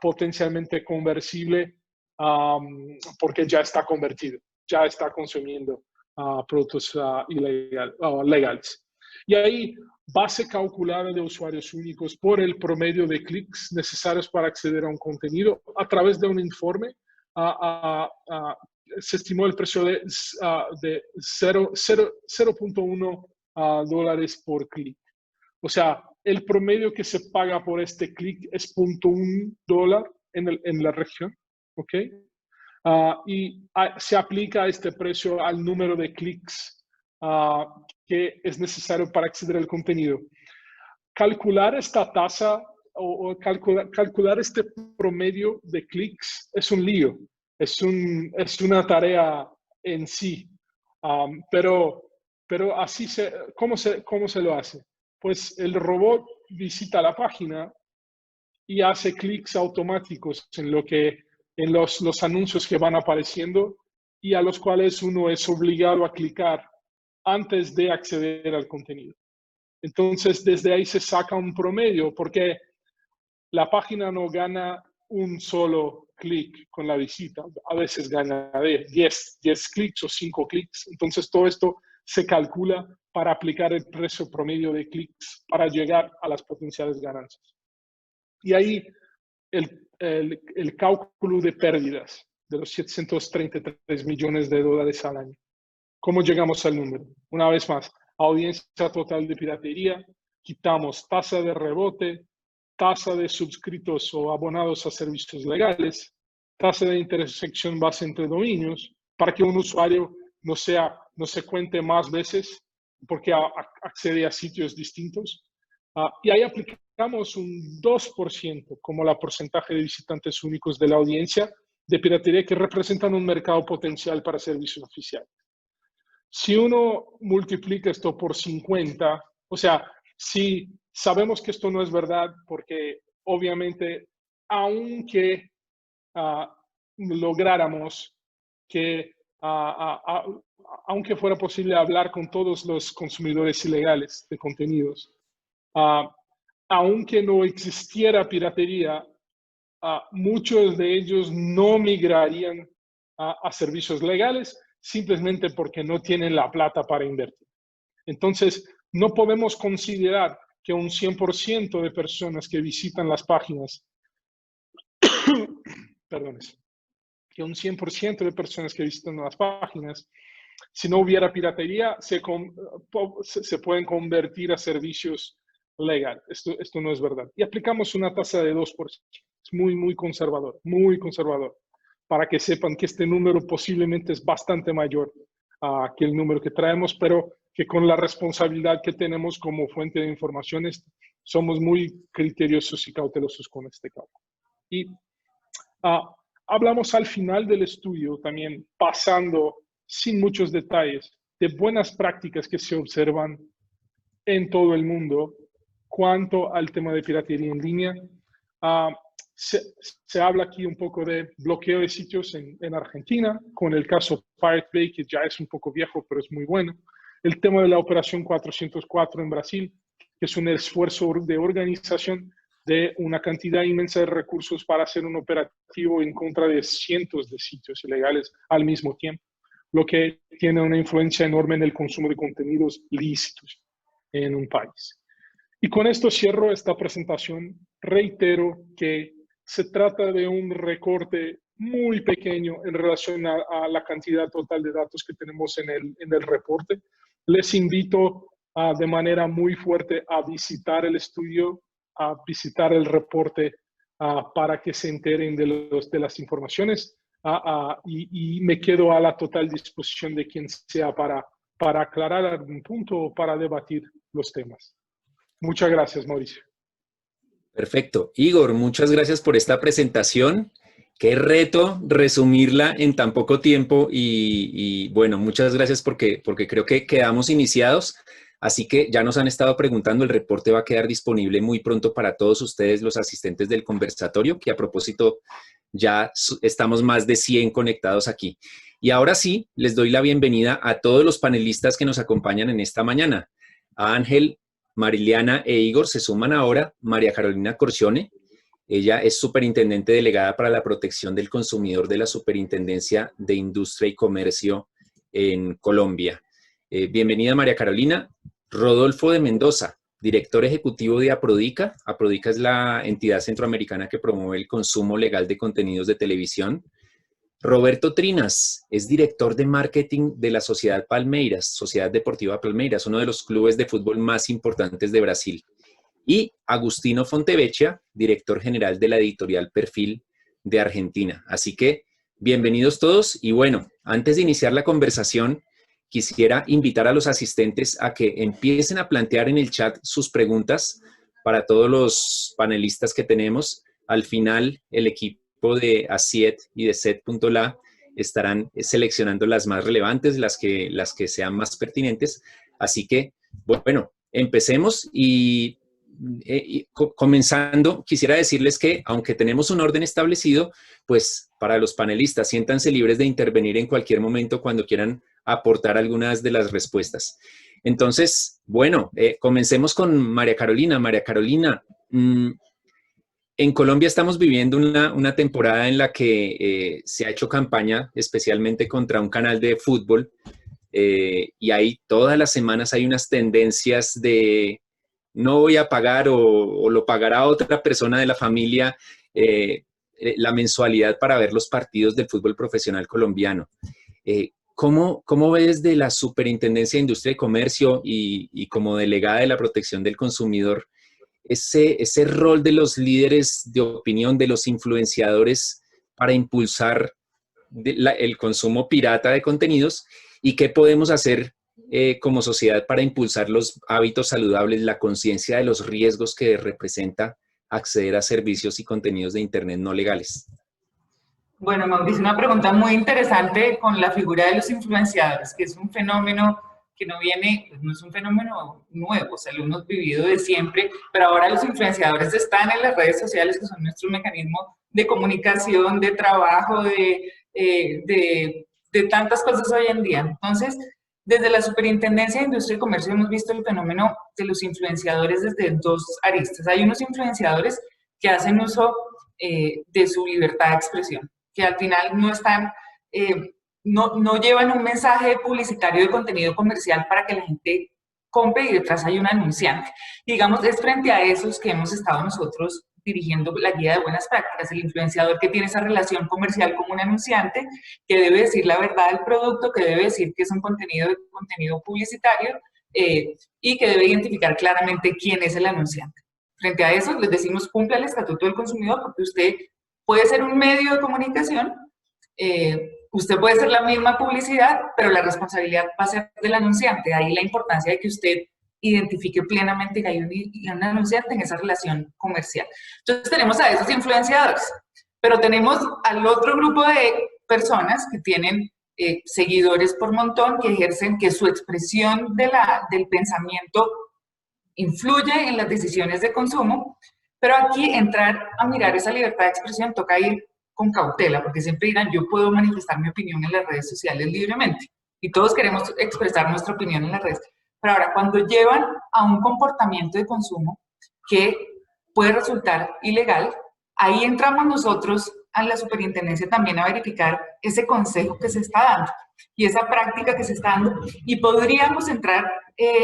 potencialmente conversible porque ya está convertido, ya está consumiendo productos legales. Y ahí, base calculada de usuarios únicos por el promedio de clics necesarios para acceder a un contenido a través de un informe. Se estimó el precio de 0.1 dólares por clic. O sea, el promedio que se paga por este clic es $0.1 en la región, ¿ok? Se aplica este precio al número de clics que es necesario para acceder al contenido. Calcular esta tasa o calcular este promedio de clics es un lío, es una tarea en sí, pero así ¿cómo se lo hace? Pues el robot visita la página y hace clics automáticos en los anuncios que van apareciendo y a los cuales uno es obligado a clicar antes de acceder al contenido. Entonces, desde ahí se saca un promedio, porque la página no gana un solo clic con la visita. A veces gana 10 clics o 5 clics. Entonces, todo esto se calcula para aplicar el precio promedio de clics para llegar a las potenciales ganancias. Y ahí el cálculo de pérdidas de los 733 millones de dólares al año. ¿Cómo llegamos al número? Una vez más, audiencia total de piratería, quitamos tasa de rebote, tasa de suscritos o abonados a servicios legales, tasa de intersección base entre dominios, para que un usuario no se cuente más veces porque accede a sitios distintos. Y ahí aplicamos un 2% como la porcentaje de visitantes únicos de la audiencia de piratería que representan un mercado potencial para servicios oficiales. Si uno multiplica esto por 50, o sea, si sabemos que esto no es verdad, porque obviamente, aunque lográramos que, aunque fuera posible hablar con todos los consumidores ilegales de contenidos, aunque no existiera piratería, muchos de ellos no migrarían a servicios legales simplemente porque no tienen la plata para invertir. Entonces, no podemos considerar que un 100% de personas que visitan las páginas, que un 100% de personas que visitan las páginas, si no hubiera piratería, se pueden convertir a servicios legales. Esto no es verdad. Y aplicamos una tasa de 2%. Es muy conservador, para que sepan que este número posiblemente es bastante mayor que el número que traemos, pero que con la responsabilidad que tenemos como fuente de información somos muy criteriosos y cautelosos con este cálculo. Y hablamos al final del estudio también, pasando sin muchos detalles, de buenas prácticas que se observan en todo el mundo cuanto al tema de piratería en línea. Se habla aquí un poco de bloqueo de sitios en Argentina, con el caso Pirate Bay, que ya es un poco viejo, pero es muy bueno. El tema de la operación 404 en Brasil, que es un esfuerzo de organización de una cantidad inmensa de recursos para hacer un operativo en contra de cientos de sitios ilegales al mismo tiempo, lo que tiene una influencia enorme en el consumo de contenidos lícitos en un país. Y con esto cierro esta presentación. Reitero que se trata de un recorte muy pequeño en relación a la cantidad total de datos que tenemos en el reporte. Les invito de manera muy fuerte a visitar el estudio, a visitar el reporte para que se enteren de las informaciones y me quedo a la total disposición de quien sea para aclarar algún punto o para debatir los temas. Muchas gracias, Mauricio. Perfecto. Igor, muchas gracias por esta presentación. Qué reto resumirla en tan poco tiempo y bueno, muchas gracias porque creo que quedamos iniciados. Así que ya nos han estado preguntando, el reporte va a quedar disponible muy pronto para todos ustedes, los asistentes del conversatorio, que a propósito ya estamos más de 100 conectados aquí. Y ahora sí, les doy la bienvenida a todos los panelistas que nos acompañan en esta mañana. A Ángel, Mariliana e Igor se suman ahora María Carolina Corcione. Ella es superintendente delegada para la protección del consumidor de la Superintendencia de Industria y Comercio en Colombia. Bienvenida, María Carolina. Rodolfo de Mendoza, director ejecutivo de Aprodica. Aprodica es la entidad centroamericana que promueve el consumo legal de contenidos de televisión. Roberto Trinas es director de marketing de la Sociedad Palmeiras, Sociedad Deportiva Palmeiras, uno de los clubes de fútbol más importantes de Brasil. Y Agustino Fontevecchia, director general de la editorial Perfil de Argentina. Así que, bienvenidos todos. Y bueno, antes de iniciar la conversación, quisiera invitar a los asistentes a que empiecen a plantear en el chat sus preguntas para todos los panelistas que tenemos. Al final, el equipo de ASIET y de SET.la estarán seleccionando las más relevantes, las que sean más pertinentes. Así que, bueno, empecemos y comenzando, quisiera decirles que, aunque tenemos un orden establecido, pues para los panelistas, siéntanse libres de intervenir en cualquier momento cuando quieran aportar algunas de las respuestas. Entonces, bueno, comencemos con María Carolina. María Carolina, en Colombia estamos viviendo una temporada en la que se ha hecho campaña especialmente contra un canal de fútbol y ahí todas las semanas hay unas tendencias de no voy a pagar o lo pagará otra persona de la familia la mensualidad para ver los partidos del fútbol profesional colombiano. ¿Cómo ves de la Superintendencia de Industria y Comercio y como delegada de la protección del consumidor ese rol de los líderes de opinión, de los influenciadores para impulsar el consumo pirata de contenidos y qué podemos hacer como sociedad para impulsar los hábitos saludables, la conciencia de los riesgos que representa acceder a servicios y contenidos de Internet no legales? Bueno, Mauricio, una pregunta muy interesante con la figura de los influenciadores, que es un fenómeno que no es un fenómeno nuevo, o sea, lo hemos vivido de siempre, pero ahora los influenciadores están en las redes sociales, que son nuestro mecanismo de comunicación, de trabajo, de tantas cosas hoy en día. Entonces, desde la Superintendencia de Industria y Comercio hemos visto el fenómeno de los influenciadores desde dos aristas. Hay unos influenciadores que hacen uso de su libertad de expresión, que al final no están, no llevan un mensaje publicitario de contenido comercial para que la gente compre y detrás hay un anunciante. Digamos, es frente a esos que hemos estado nosotros dirigiendo la guía de buenas prácticas, el influenciador que tiene esa relación comercial con un anunciante, que debe decir la verdad del producto, que debe decir que es un contenido publicitario y que debe identificar claramente quién es el anunciante. Frente a eso, les decimos, cumpla el Estatuto del Consumidor, porque usted puede ser un medio de comunicación, usted puede ser la misma publicidad, pero la responsabilidad va a ser del anunciante. Ahí la importancia de que usted identifique plenamente que hay un anunciante en esa relación comercial. Entonces tenemos a esos influenciadores, pero tenemos al otro grupo de personas que tienen seguidores por montón, que ejercen que su expresión del pensamiento influye en las decisiones de consumo, pero aquí entrar a mirar esa libertad de expresión toca ir con cautela, porque siempre dirán, yo puedo manifestar mi opinión en las redes sociales libremente, y todos queremos expresar nuestra opinión en las redes. Pero ahora, cuando llevan a un comportamiento de consumo que puede resultar ilegal, ahí entramos nosotros a la superintendencia también a verificar ese consejo que se está dando y esa práctica que se está dando, y podríamos entrar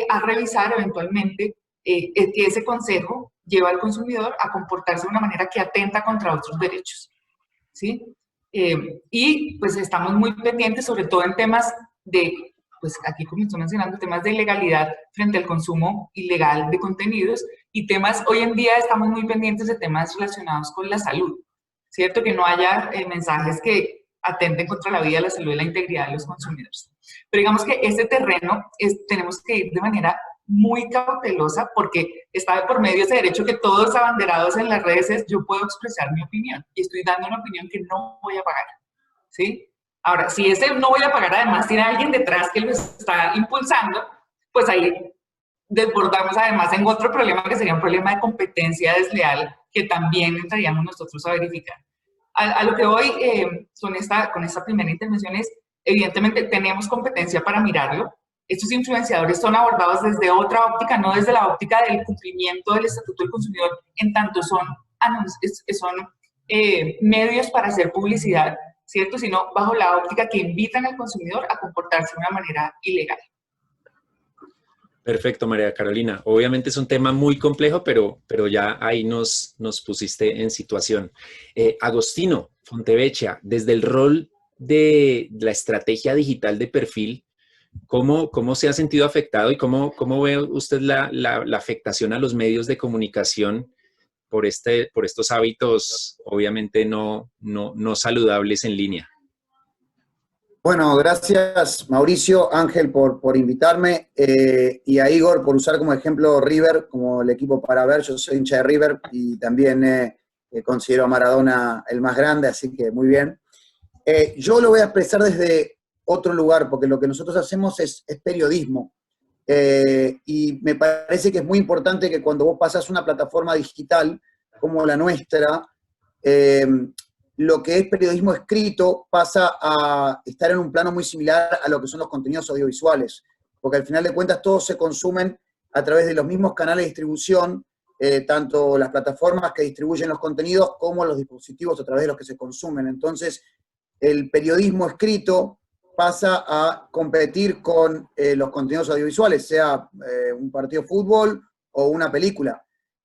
a revisar eventualmente que ese consejo lleva al consumidor a comportarse de una manera que atenta contra otros derechos, ¿sí? Y pues estamos muy pendientes, sobre todo en temas de, pues aquí como estoy mencionando, temas de ilegalidad frente al consumo ilegal de contenidos y temas, hoy en día estamos muy pendientes de temas relacionados con la salud, ¿cierto? Que no haya mensajes que atenten contra la vida, la salud y la integridad de los consumidores. Pero digamos que este terreno tenemos que ir de manera muy cautelosa porque está de por medio ese derecho que todos abanderados en las redes es yo puedo expresar mi opinión y estoy dando una opinión que no voy a pagar, ¿sí? Ahora, si ese no voy a pagar además tiene alguien detrás que lo está impulsando, pues ahí desbordamos además en otro problema que sería un problema de competencia desleal que también entraríamos nosotros a verificar. A lo que voy con esta primera intervención es, evidentemente tenemos competencia para mirarlo. Estos influenciadores son abordados desde otra óptica, no desde la óptica del cumplimiento del Estatuto del Consumidor, en tanto son medios para hacer publicidad, ¿cierto? Sino bajo la óptica que invitan al consumidor a comportarse de una manera ilegal. Perfecto, María Carolina. Obviamente es un tema muy complejo, pero ya ahí nos pusiste en situación. Agostino Fontevecchia, desde el rol de la estrategia digital de perfil, ¿cómo se ha sentido afectado y cómo ve usted la afectación a los medios de comunicación por estos hábitos obviamente no saludables en línea? Bueno, gracias Mauricio, Ángel por invitarme y a Igor por usar como ejemplo River, como el equipo para ver. Yo soy hincha de River y también considero a Maradona el más grande, así que muy bien. Yo lo voy a expresar desde otro lugar, porque lo que nosotros hacemos es periodismo. Y me parece que es muy importante que cuando vos pasás una plataforma digital como la nuestra, lo que es periodismo escrito pasa a estar en un plano muy similar a lo que son los contenidos audiovisuales, porque al final de cuentas todos se consumen a través de los mismos canales de distribución, tanto las plataformas que distribuyen los contenidos como los dispositivos a través de los que se consumen. Entonces, el periodismo escrito pasa a competir con los contenidos audiovisuales, sea un partido de fútbol o una película.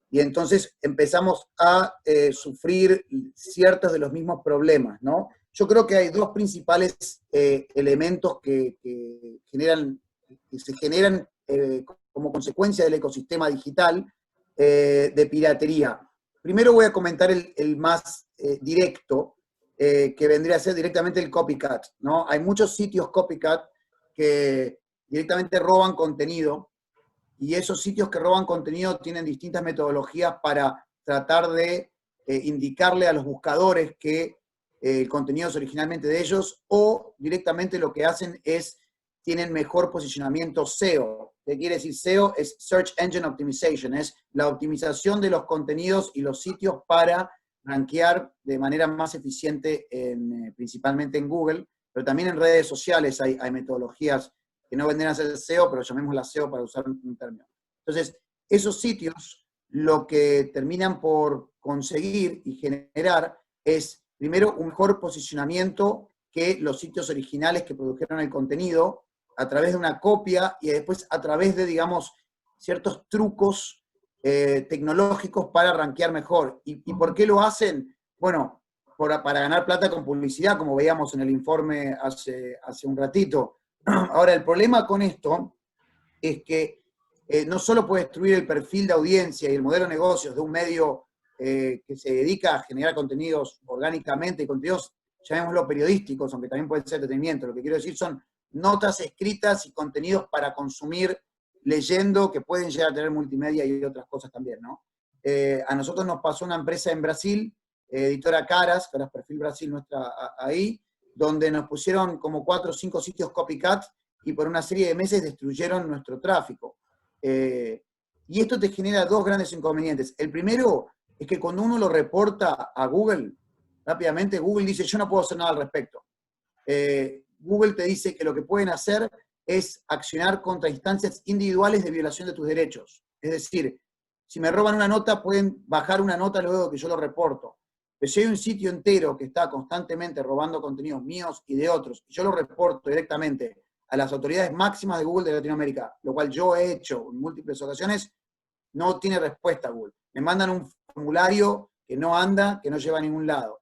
Y entonces empezamos a sufrir ciertos de los mismos problemas, ¿no? Yo creo que hay dos principales elementos que se generan como consecuencia del ecosistema digital de piratería. Primero voy a comentar el más directo, que vendría a ser directamente el copycat, ¿no? Hay muchos sitios copycat que directamente roban contenido, y esos sitios que roban contenido tienen distintas metodologías para tratar de indicarle a los buscadores que el contenido es originalmente de ellos, o directamente lo que hacen es, tienen mejor posicionamiento SEO. ¿Qué quiere decir SEO? Es Search Engine Optimization, es la optimización de los contenidos y los sitios para rankear de manera más eficiente principalmente en Google, pero también en redes sociales hay metodologías que no vendrían a ser SEO, pero llamémosla SEO para usar un término. Entonces, esos sitios lo que terminan por conseguir y generar es, primero, un mejor posicionamiento que los sitios originales que produjeron el contenido, a través de una copia y después a través de, digamos, ciertos trucos tecnológicos para rankear mejor. ¿Y por qué lo hacen? Bueno, para ganar plata con publicidad, como veíamos en el informe hace un ratito. Ahora, el problema con esto es que no solo puede destruir el perfil de audiencia y el modelo de negocios de un medio que se dedica a generar contenidos orgánicamente, contenidos, llamémoslo periodísticos, aunque también pueden ser entretenimiento. Lo que quiero decir son notas escritas y contenidos para consumir leyendo, que pueden llegar a tener multimedia y otras cosas también, ¿no? A nosotros nos pasó una empresa en Brasil, editora Caras Perfil Brasil, nuestra ahí, donde nos pusieron como 4 o 5 sitios copycat y por una serie de meses destruyeron nuestro tráfico. Y esto te genera dos grandes inconvenientes. El primero es que cuando uno lo reporta a Google, rápidamente Google dice, yo no puedo hacer nada al respecto. Google te dice que lo que pueden hacer es accionar contra instancias individuales de violación de tus derechos. Es decir, si me roban una nota, pueden bajar una nota luego de que yo lo reporto. Pero si hay un sitio entero que está constantemente robando contenidos míos y de otros, y yo lo reporto directamente a las autoridades máximas de Google de Latinoamérica, lo cual yo he hecho en múltiples ocasiones, no tiene respuesta Google. Me mandan un formulario que no anda, que no lleva a ningún lado.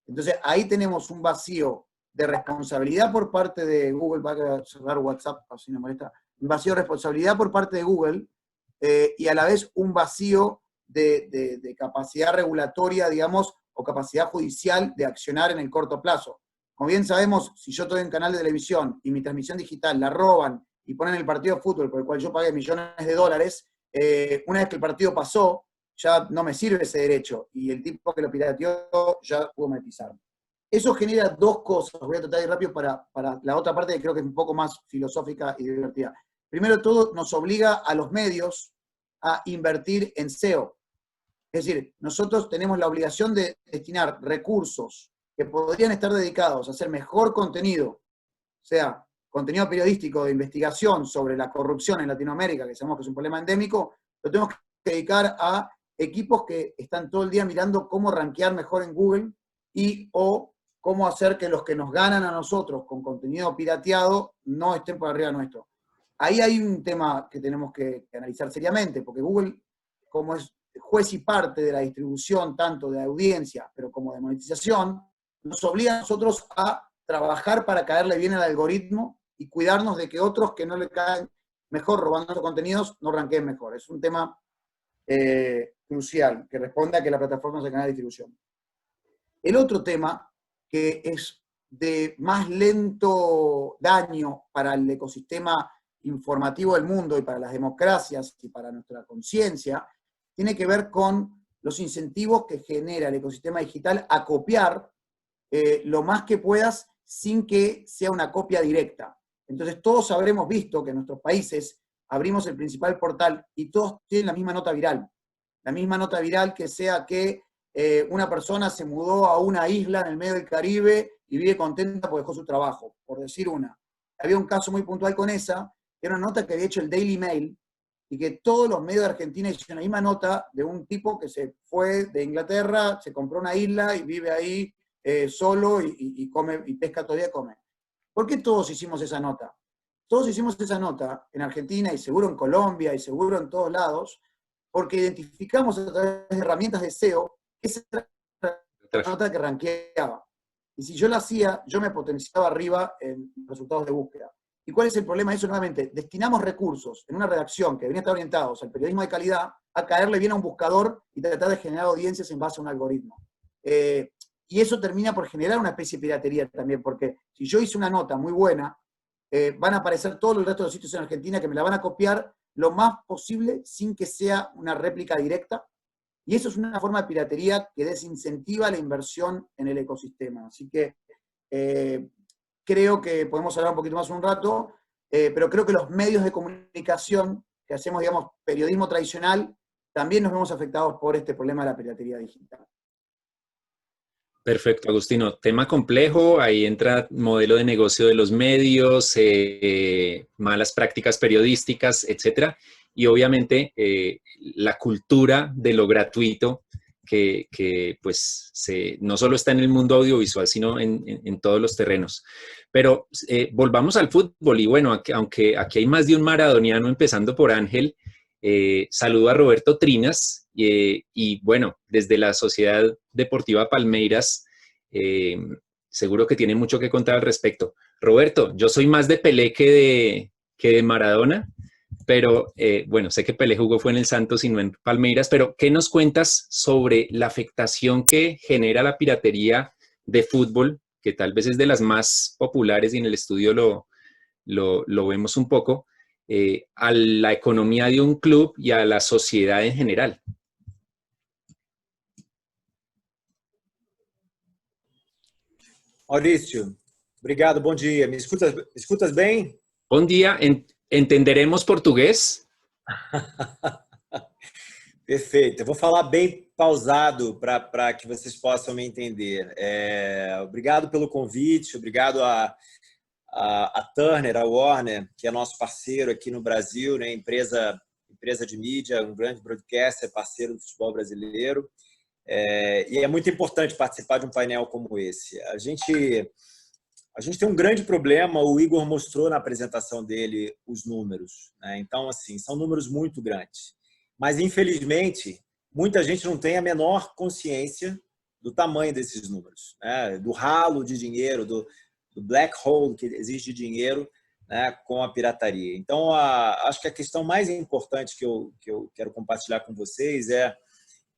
Entonces ahí tenemos un vacío de responsabilidad por parte de Google, va a cerrar WhatsApp, así no molesta, un vacío de responsabilidad por parte de Google, y a la vez un vacío de capacidad regulatoria, digamos, o capacidad judicial de accionar en el corto plazo. Como bien sabemos, si yo estoy en canal de televisión y mi transmisión digital la roban y ponen el partido de fútbol por el cual yo pagué millones de dólares, una vez que el partido pasó, ya no me sirve ese derecho, y el tipo que lo pirateó ya pudo monetizarme. Eso genera dos cosas, voy a tratar de ir rápido para la otra parte que creo que es un poco más filosófica y divertida. Primero de todo, nos obliga a los medios a invertir en SEO. Es decir, nosotros tenemos la obligación de destinar recursos que podrían estar dedicados a hacer mejor contenido, o sea, contenido periodístico de investigación sobre la corrupción en Latinoamérica, que sabemos que es un problema endémico, lo tenemos que dedicar a equipos que están todo el día mirando cómo rankear mejor en Google y o cómo hacer que los que nos ganan a nosotros con contenido pirateado no estén por arriba nuestro. Ahí hay un tema que tenemos que analizar seriamente, porque Google, como es juez y parte de la distribución tanto de audiencia, pero como de monetización, nos obliga a nosotros a trabajar para caerle bien al algoritmo y cuidarnos de que otros que no le caen mejor robando contenidos no ranqueen mejor. Es un tema crucial, que responde a que la plataforma es el canal de distribución. El otro tema, que es de más lento daño para el ecosistema informativo del mundo y para las democracias y para nuestra conciencia, tiene que ver con los incentivos que genera el ecosistema digital a copiar lo más que puedas sin que sea una copia directa. Entonces todos habremos visto que en nuestros países abrimos el principal portal y todos tienen la misma nota viral. La misma nota viral que sea que una persona se mudó a una isla en el medio del Caribe y vive contenta porque dejó su trabajo, por decir una. Había un caso muy puntual con esa, que era una nota que había hecho el Daily Mail, y que todos los medios de Argentina hicieron la misma nota de un tipo que se fue de Inglaterra, se compró una isla y vive ahí solo y come, y pesca todavía come. ¿Por qué todos hicimos esa nota? Todos hicimos esa nota en Argentina y seguro en Colombia y seguro en todos lados, porque identificamos a través de herramientas de SEO que esa era la nota que rankeaba. Y si yo la hacía, yo me potenciaba arriba en resultados de búsqueda. ¿Y cuál es el problema de eso? Nuevamente, destinamos recursos en una redacción que debería estar orientados al periodismo de calidad a caerle bien a un buscador y tratar de generar audiencias en base a un algoritmo. Y eso termina por generar una especie de piratería también, porque si yo hice una nota muy buena, van a aparecer todos los restos de los sitios en Argentina que me la van a copiar lo más posible sin que sea una réplica directa. Y eso es una forma de piratería que desincentiva la inversión en el ecosistema. Así que creo que podemos hablar un poquito más un rato, pero creo que los medios de comunicación que hacemos, digamos, periodismo tradicional, también nos vemos afectados por este problema de la piratería digital. Perfecto, Agustino. Tema complejo, ahí entra modelo de negocio de los medios, malas prácticas periodísticas, etcétera. Y obviamente la cultura de lo gratuito que pues no solo está en el mundo audiovisual, sino en todos los terrenos. Pero volvamos al fútbol y bueno, aunque aquí hay más de un maradoniano, empezando por Ángel, saludo a Roberto Trinas y bueno, desde la Sociedad Deportiva Palmeiras, seguro que tiene mucho que contar al respecto. Roberto, yo soy más de Pelé que de Maradona, pero bueno, sé que Pelé jugó fue en el Santos y no en Palmeiras, pero ¿qué nos cuentas sobre la afectación que genera la piratería de fútbol, que tal vez es de las más populares y en el estudio lo vemos un poco, a la economía de un club y a la sociedad en general? Maurício, obrigado, bom dia. Me escutas bem? Bom dia, entenderemos português? Perfeito, eu vou falar bem pausado para que vocês possam me entender. Obrigado pelo convite, obrigado a Turner, a Warner, que é nosso parceiro aqui no Brasil, né? empresa de mídia, um grande broadcaster, parceiro do futebol brasileiro. E é muito importante participar de um painel como esse. A gente tem um grande problema, o Igor mostrou na apresentação dele os números, né? Então, assim, são números muito grandes. Mas, infelizmente, muita gente não tem a menor consciência do tamanho desses números, né? Do ralo de dinheiro, do black hole que existe de dinheiro, né, com a pirataria. Então, acho que a questão mais importante que eu quero compartilhar com vocês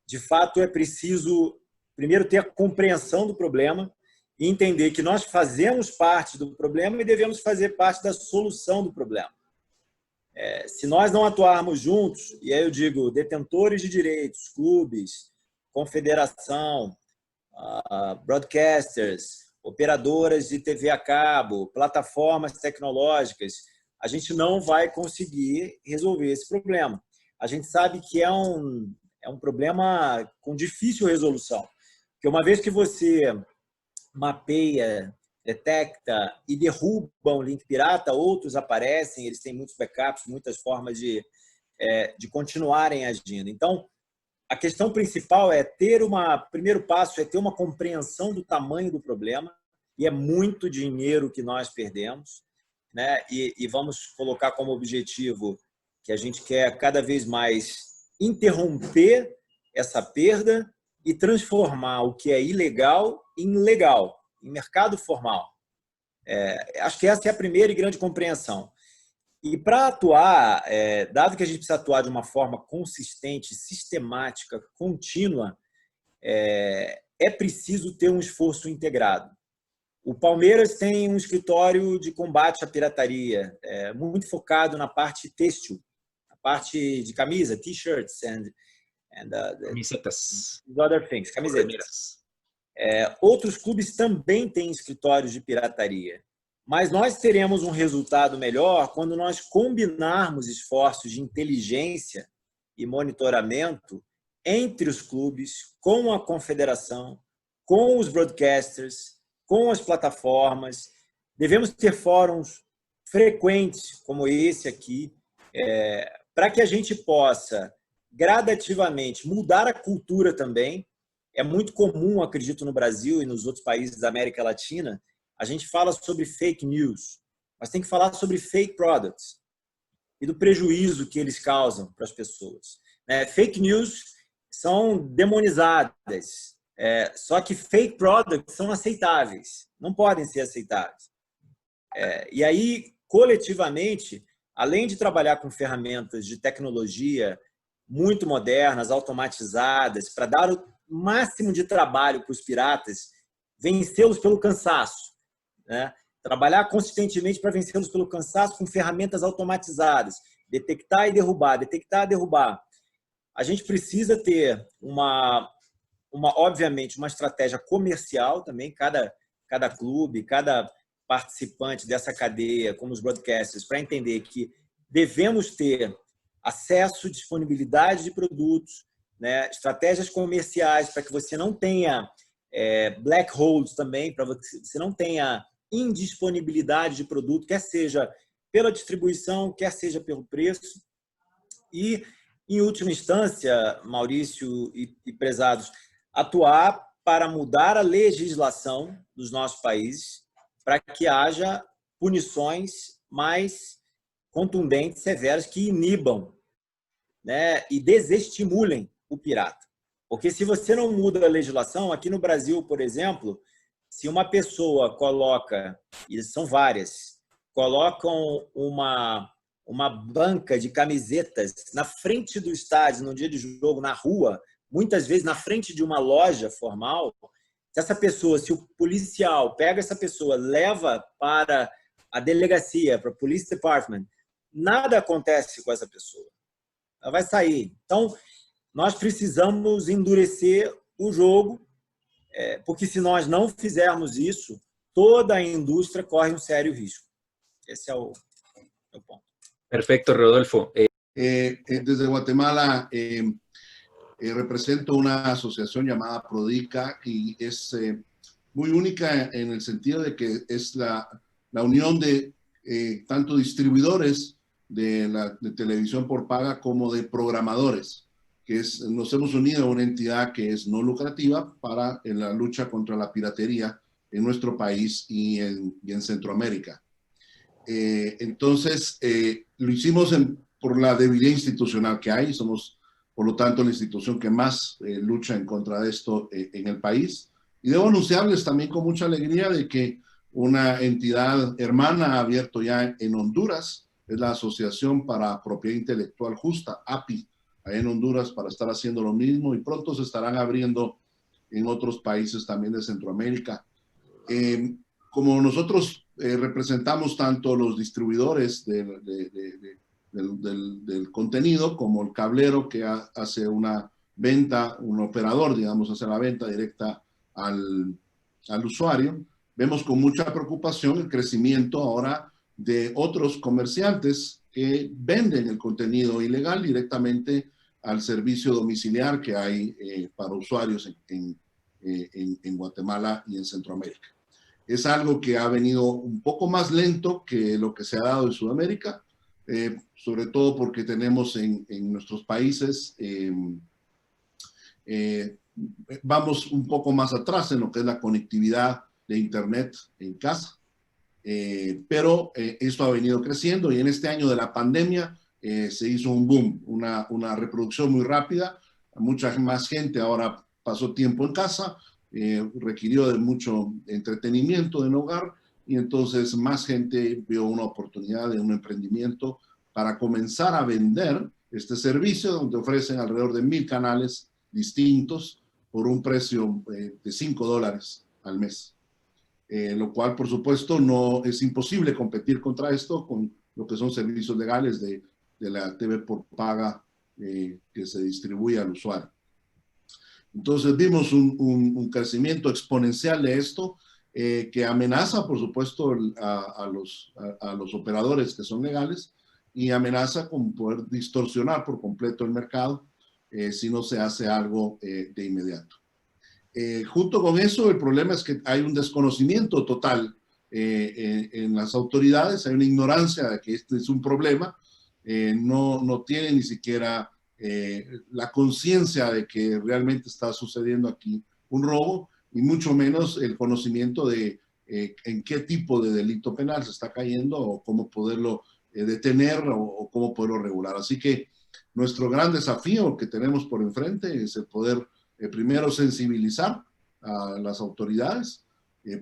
de fato, é preciso, primeiro, ter a compreensão do problema e entender que nós fazemos parte do problema e devemos fazer parte da solução do problema. Se nós não atuarmos juntos, e aí eu digo detentores de direitos, clubes, confederação, broadcasters, operadoras de TV a cabo, plataformas tecnológicas, a gente não vai conseguir resolver esse problema. A gente sabe que é um problema com difícil resolução. Porque uma vez que você mapeia, detecta e derruba um link pirata, outros aparecem, eles têm muitos backups, muitas formas de continuarem agindo. Então, a questão principal é primeiro passo é ter uma compreensão do tamanho do problema, e é muito dinheiro que nós perdemos, né? E vamos colocar como objetivo que a gente quer cada vez mais interromper essa perda e transformar o que é ilegal em legal, em mercado formal. Acho que essa é a primeira e grande compreensão. E para atuar, dado que a gente precisa atuar de uma forma consistente, sistemática, contínua, é preciso ter um esforço integrado. O Palmeiras tem um escritório de combate à pirataria, muito focado na parte têxtil, na parte de camisa, t-shirts and Camisetas. other things, camisetas. Outros clubes também têm escritórios de pirataria, mas nós teremos um resultado melhor quando nós combinarmos esforços de inteligência e monitoramento entre os clubes, com a confederação, com os broadcasters, com as plataformas. Devemos ter fóruns frequentes, como esse aqui, para que a gente possa gradativamente mudar a cultura também. É muito comum, acredito, no Brasil e nos outros países da América Latina, a gente fala sobre fake news, mas tem que falar sobre fake products e do prejuízo que eles causam para as pessoas. Fake news são demonizadas, só que fake products são aceitáveis, não podem ser aceitáveis. E aí, coletivamente, além de trabalhar com ferramentas de tecnologia muito modernas, automatizadas, para dar o máximo de trabalho para os piratas, vencê-los pelo cansaço, né? Trabalhar consistentemente para vencê-los pelo cansaço com ferramentas automatizadas, detectar e derrubar. A gente precisa ter obviamente, uma estratégia comercial também, cada clube, cada participante dessa cadeia, como os broadcasters, para entender que devemos ter acesso, disponibilidade de produtos, né? Estratégias comerciais para que você não tenha black holes também, para você não tenha indisponibilidade de produto, quer seja pela distribuição, quer seja pelo preço. E, em última instância, Maurício e prezados, atuar para mudar a legislação dos nossos países para que haja punições mais contundentes, severas, que inibam, né, e desestimulem o pirata. Porque se você não muda a legislação, aqui no Brasil, por exemplo, se uma pessoa coloca, e são várias, colocam uma banca de camisetas na frente do estádio, no dia de jogo, na rua, muitas vezes na frente de uma loja formal, se o policial pega essa pessoa, leva para a delegacia, para o police department, nada acontece com essa pessoa. Ela vai sair. Então, nós precisamos endurecer o jogo, porque se nós não fizermos isso, toda a indústria corre um sério risco. Esse é o ponto. Perfecto, Rodolfo. Desde Guatemala represento una asociación llamada Prodica y es muy única en el sentido de que es la unión de tanto distribuidores de televisión por paga como de programadores. Nos hemos unido a una entidad que es no lucrativa para la lucha contra la piratería en nuestro país y en Centroamérica. Entonces, lo hicimos por la debilidad institucional que hay. Somos, por lo tanto, la institución que más lucha en contra de esto en el país. Y debo anunciarles también con mucha alegría de que una entidad hermana ha abierto ya en Honduras, es la Asociación para Propiedad Intelectual Justa, API, allá en Honduras, para estar haciendo lo mismo, y pronto se estarán abriendo en otros países también de Centroamérica. Como nosotros representamos tanto los distribuidores del contenido como el cablero que hace una venta, un operador, digamos, hace la venta directa al usuario, vemos con mucha preocupación el crecimiento ahora de otros comerciantes que venden el contenido ilegal directamente al servicio domiciliar que hay para usuarios en Guatemala y en Centroamérica. Es algo que ha venido un poco más lento que lo que se ha dado en Sudamérica, sobre todo porque tenemos en nuestros países vamos un poco más atrás en lo que es la conectividad de Internet en casa, pero esto ha venido creciendo y en este año de la pandemia se hizo un boom, una reproducción muy rápida. Mucha más gente ahora pasó tiempo en casa, requirió de mucho entretenimiento en el hogar y entonces más gente vio una oportunidad de un emprendimiento para comenzar a vender este servicio donde ofrecen alrededor de 1,000 canales distintos por un precio de $5 al mes. Lo cual, por supuesto, no es imposible competir contra esto con lo que son servicios legales de la TV por paga que se distribuye al usuario. Entonces vimos un crecimiento exponencial de esto que amenaza, por supuesto, a los operadores que son legales y amenaza con poder distorsionar por completo el mercado si no se hace algo de inmediato. Junto con eso, el problema es que hay un desconocimiento total en las autoridades, hay una ignorancia de que este es un problema, no tiene ni siquiera la conciencia de que realmente está sucediendo aquí un robo y mucho menos el conocimiento de en qué tipo de delito penal se está cayendo o cómo poderlo detener o cómo poderlo regular. Así que nuestro gran desafío que tenemos por enfrente es el poder primero sensibilizar a las autoridades,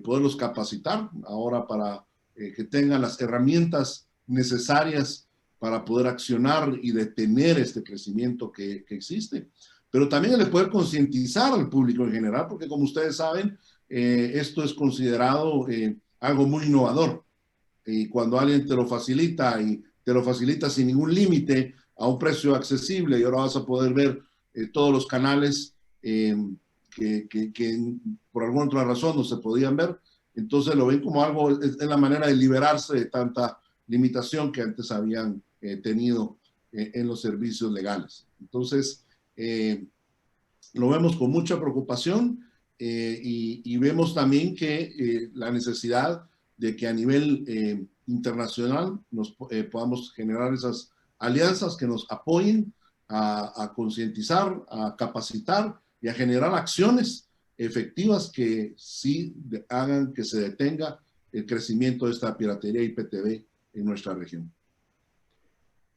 poderlos capacitar ahora para que tengan las herramientas necesarias para poder accionar y detener este crecimiento que existe. Pero también el poder concientizar al público en general, porque como ustedes saben, esto es considerado algo muy innovador. Y cuando alguien te lo facilita y te lo facilita sin ningún límite a un precio accesible y ahora vas a poder ver todos los canales que por alguna otra razón no se podían ver, entonces lo ven como algo, es la manera de liberarse de tanta limitación que antes habían tenido en los servicios legales. Entonces, lo vemos con mucha preocupación y vemos también que la necesidad de que a nivel internacional podamos generar esas alianzas que nos apoyen a concientizar, a capacitar y a generar acciones efectivas que sí hagan que se detenga el crecimiento de esta piratería IPTV en nuestra región.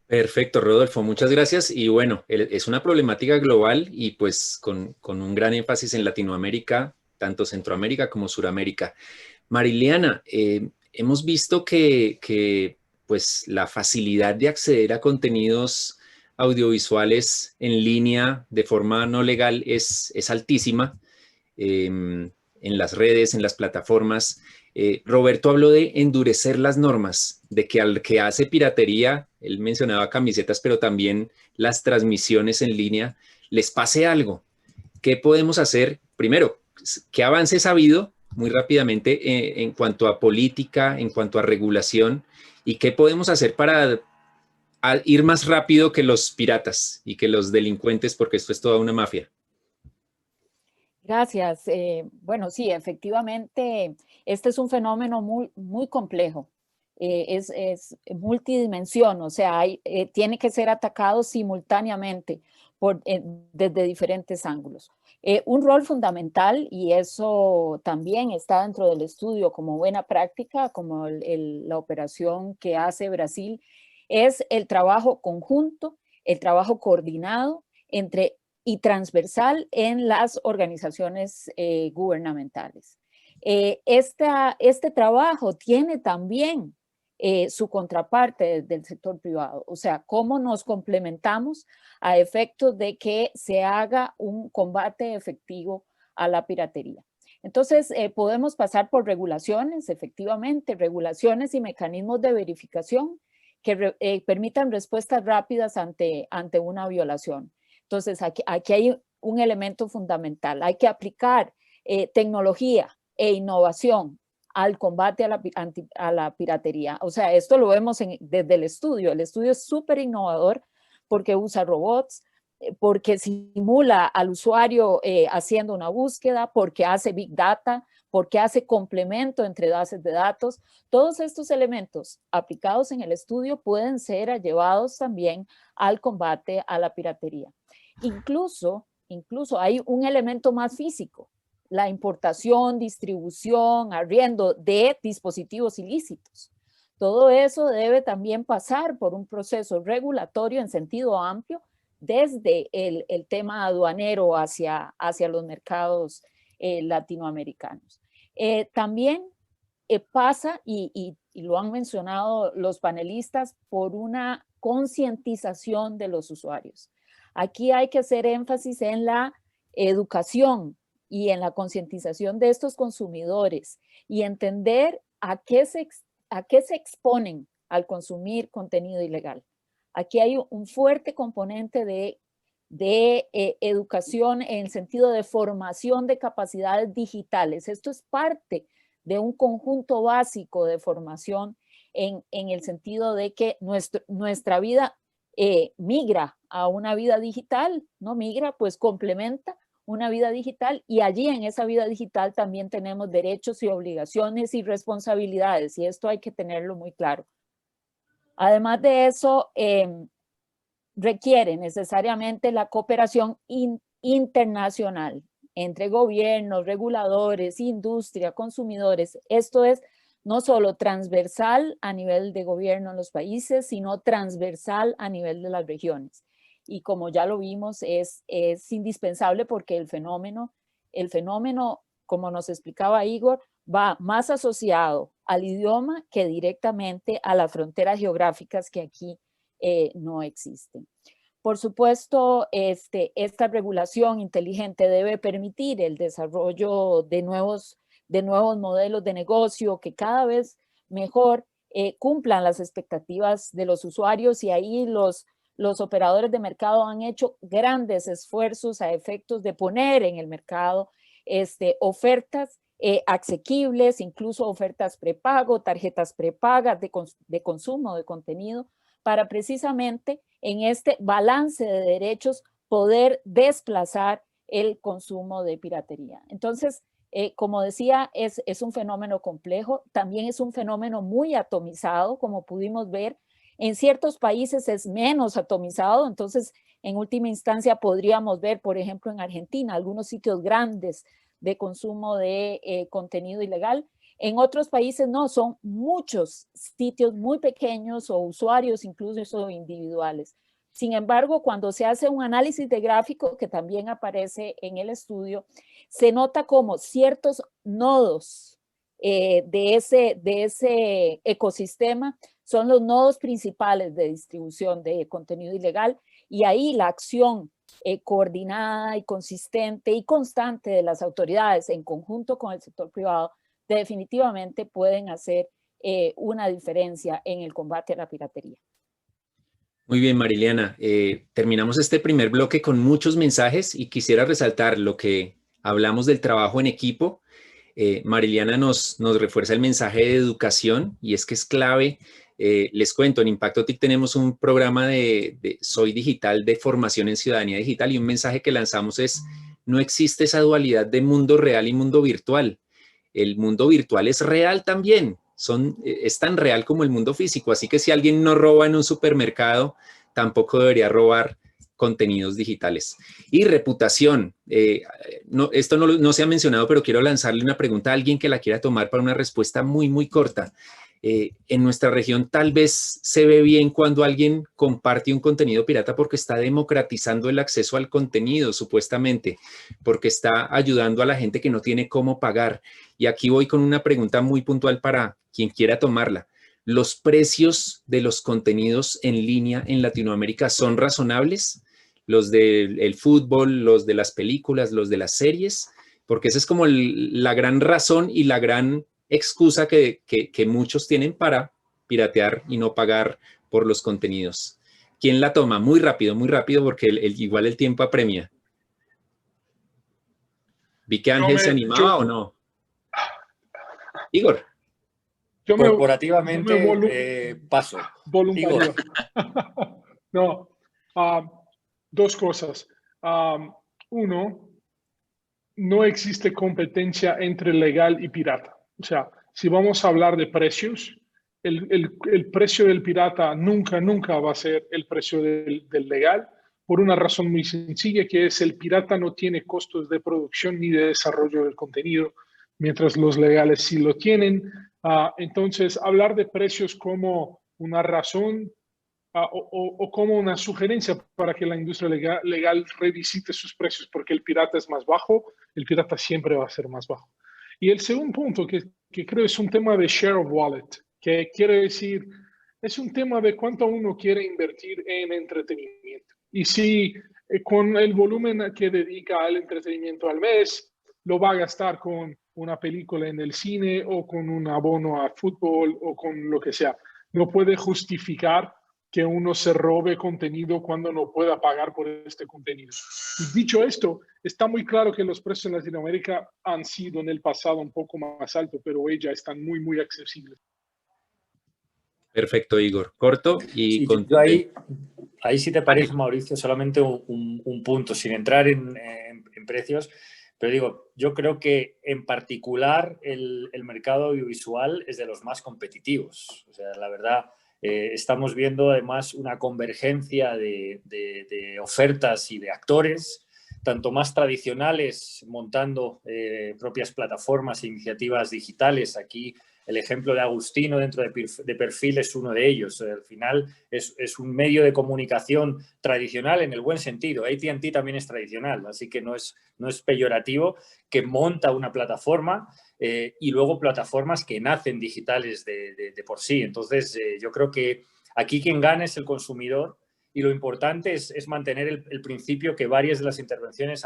Perfecto, Rodolfo, muchas gracias. Y bueno, es una problemática global y pues con un gran énfasis en Latinoamérica, tanto Centroamérica como Suramérica. Mariliana, hemos visto que pues la facilidad de acceder a contenidos audiovisuales en línea de forma no legal es altísima en las redes, en las plataformas. Roberto habló de endurecer las normas, de que al que hace piratería, él mencionaba camisetas, pero también las transmisiones en línea, les pase algo. ¿Qué podemos hacer? Primero, ¿qué avances ha habido muy rápidamente en cuanto a política, en cuanto a regulación? ¿Y qué podemos hacer para ir más rápido que los piratas y que los delincuentes, porque esto es toda una mafia? Gracias. Bueno, sí, efectivamente, este es un fenómeno muy complejo. Es multidimensión, o sea, tiene que ser atacado simultáneamente desde diferentes ángulos. Un rol fundamental, y eso también está dentro del estudio como buena práctica, como la operación que hace Brasil, es el trabajo conjunto, el trabajo coordinado y transversal en las organizaciones gubernamentales. Este trabajo tiene también su contraparte del sector privado, o sea, cómo nos complementamos a efectos de que se haga un combate efectivo a la piratería. Entonces, podemos pasar por regulaciones, efectivamente, regulaciones y mecanismos de verificación que permitan respuestas rápidas ante una violación. Entonces, aquí hay un elemento fundamental. Hay que aplicar tecnología e innovación al combate a la piratería. O sea, esto lo vemos desde el estudio. El estudio es súper innovador porque usa robots, porque simula al usuario haciendo una búsqueda, porque hace Big Data, porque hace complemento entre bases de datos. Todos estos elementos aplicados en el estudio pueden ser llevados también al combate a la piratería. Incluso incluso hay un elemento más físico, la importación, distribución, arriendo de dispositivos ilícitos. Todo eso debe también pasar por un proceso regulatorio en sentido amplio, desde el tema aduanero hacia los mercados latinoamericanos. También pasa, y lo han mencionado los panelistas, por una concientización de los usuarios. Aquí hay que hacer énfasis en la educación y en la concientización de estos consumidores y entender a qué se exponen al consumir contenido ilegal. Aquí hay un fuerte componente de educación en el sentido de formación de capacidades digitales. Esto es parte de un conjunto básico de formación en el sentido de que nuestra vida migra a una vida digital, no migra, pues complementa una vida digital, y allí en esa vida digital también tenemos derechos y obligaciones y responsabilidades, y esto hay que tenerlo muy claro. Además de eso, requiere necesariamente la cooperación internacional entre gobiernos, reguladores, industria, consumidores. Esto es no solo transversal a nivel de gobierno en los países, sino transversal a nivel de las regiones. Y como ya lo vimos, es indispensable porque el fenómeno, como nos explicaba Igor, va más asociado al idioma que directamente a las fronteras geográficas que aquí no existen. Por supuesto, esta regulación inteligente debe permitir el desarrollo de nuevos modelos de negocio que cada vez mejor cumplan las expectativas de los usuarios, y ahí los operadores de mercado han hecho grandes esfuerzos a efectos de poner en el mercado ofertas asequibles, incluso ofertas prepago, tarjetas prepagas de consumo de contenido, para precisamente en este balance de derechos poder desplazar el consumo de piratería. Entonces, como decía, es un fenómeno complejo, también es un fenómeno muy atomizado, como pudimos ver. En ciertos países es menos atomizado, entonces en última instancia podríamos ver, por ejemplo, en Argentina, algunos sitios grandes de consumo de contenido ilegal. En otros países no, son muchos sitios muy pequeños o usuarios incluso individuales. Sin embargo, cuando se hace un análisis de gráfico, que también aparece en el estudio, se nota como ciertos nodos de ese ecosistema son los nodos principales de distribución de contenido ilegal, y ahí la acción coordinada y consistente y constante de las autoridades en conjunto con el sector privado definitivamente pueden hacer una diferencia en el combate a la piratería. Muy bien, Mariliana. Terminamos este primer bloque con muchos mensajes y quisiera resaltar lo que hablamos del trabajo en equipo. Mariliana nos refuerza el mensaje de educación, y es que es clave. Les cuento, en Impacto TIC tenemos un programa de Soy Digital, de formación en ciudadanía digital, y un mensaje que lanzamos es: no existe esa dualidad de mundo real y mundo virtual. El mundo virtual es real también, es tan real como el mundo físico, así que si alguien no roba en un supermercado, tampoco debería robar contenidos digitales. Y reputación, esto no se ha mencionado, pero quiero lanzarle una pregunta a alguien que la quiera tomar para una respuesta muy, muy corta. En nuestra región tal vez se ve bien cuando alguien comparte un contenido pirata porque está democratizando el acceso al contenido, supuestamente, porque está ayudando a la gente que no tiene cómo pagar. Y aquí voy con una pregunta muy puntual para quien quiera tomarla. ¿Los precios de los contenidos en línea en Latinoamérica son razonables? ¿Los del fútbol, los de las películas, los de las series? Porque esa es como la gran razón y la gran excusa que muchos tienen para piratear y no pagar por los contenidos. ¿Quién la toma? Muy rápido, porque igual el tiempo apremia. ¿Vi que Ángel se animaba o no? Igor. Corporativamente paso. Voluntario. No, dos cosas. Uno, no existe competencia entre legal y pirata. O sea, si vamos a hablar de precios, el precio del pirata nunca va a ser el precio del legal, por una razón muy sencilla, que es el pirata no tiene costos de producción ni de desarrollo del contenido, mientras los legales sí lo tienen. Entonces, hablar de precios como una razón o como una sugerencia para que la industria legal revisite sus precios, porque el pirata es más bajo, el pirata siempre va a ser más bajo. Y el segundo punto, que creo es un tema de share of wallet, que quiere decir, es un tema de cuánto uno quiere invertir en entretenimiento. Y si con el volumen que dedica al entretenimiento al mes, lo va a gastar con una película en el cine o con un abono a fútbol o con lo que sea. No puede justificar que uno se robe contenido cuando no pueda pagar por este contenido. Y dicho esto, está muy claro que los precios en Latinoamérica han sido en el pasado un poco más altos, pero hoy ya están muy, muy accesibles. Perfecto, Igor. Corto y sí, yo ahí sí te parece, Mauricio, solamente un punto, sin entrar en precios, pero digo, yo creo que en particular el mercado audiovisual es de los más competitivos. O sea, la verdad, estamos viendo además una convergencia de ofertas y de actores, tanto más tradicionales montando propias plataformas e iniciativas digitales. Aquí el ejemplo de Agustino dentro de Perfil es uno de ellos. Al final es un medio de comunicación tradicional en el buen sentido. AT&T también es tradicional, así que no es peyorativo, que monta una plataforma y luego plataformas que nacen digitales de por sí. Entonces, yo creo que aquí quien gana es el consumidor y lo importante es mantener el principio que varias de las intervenciones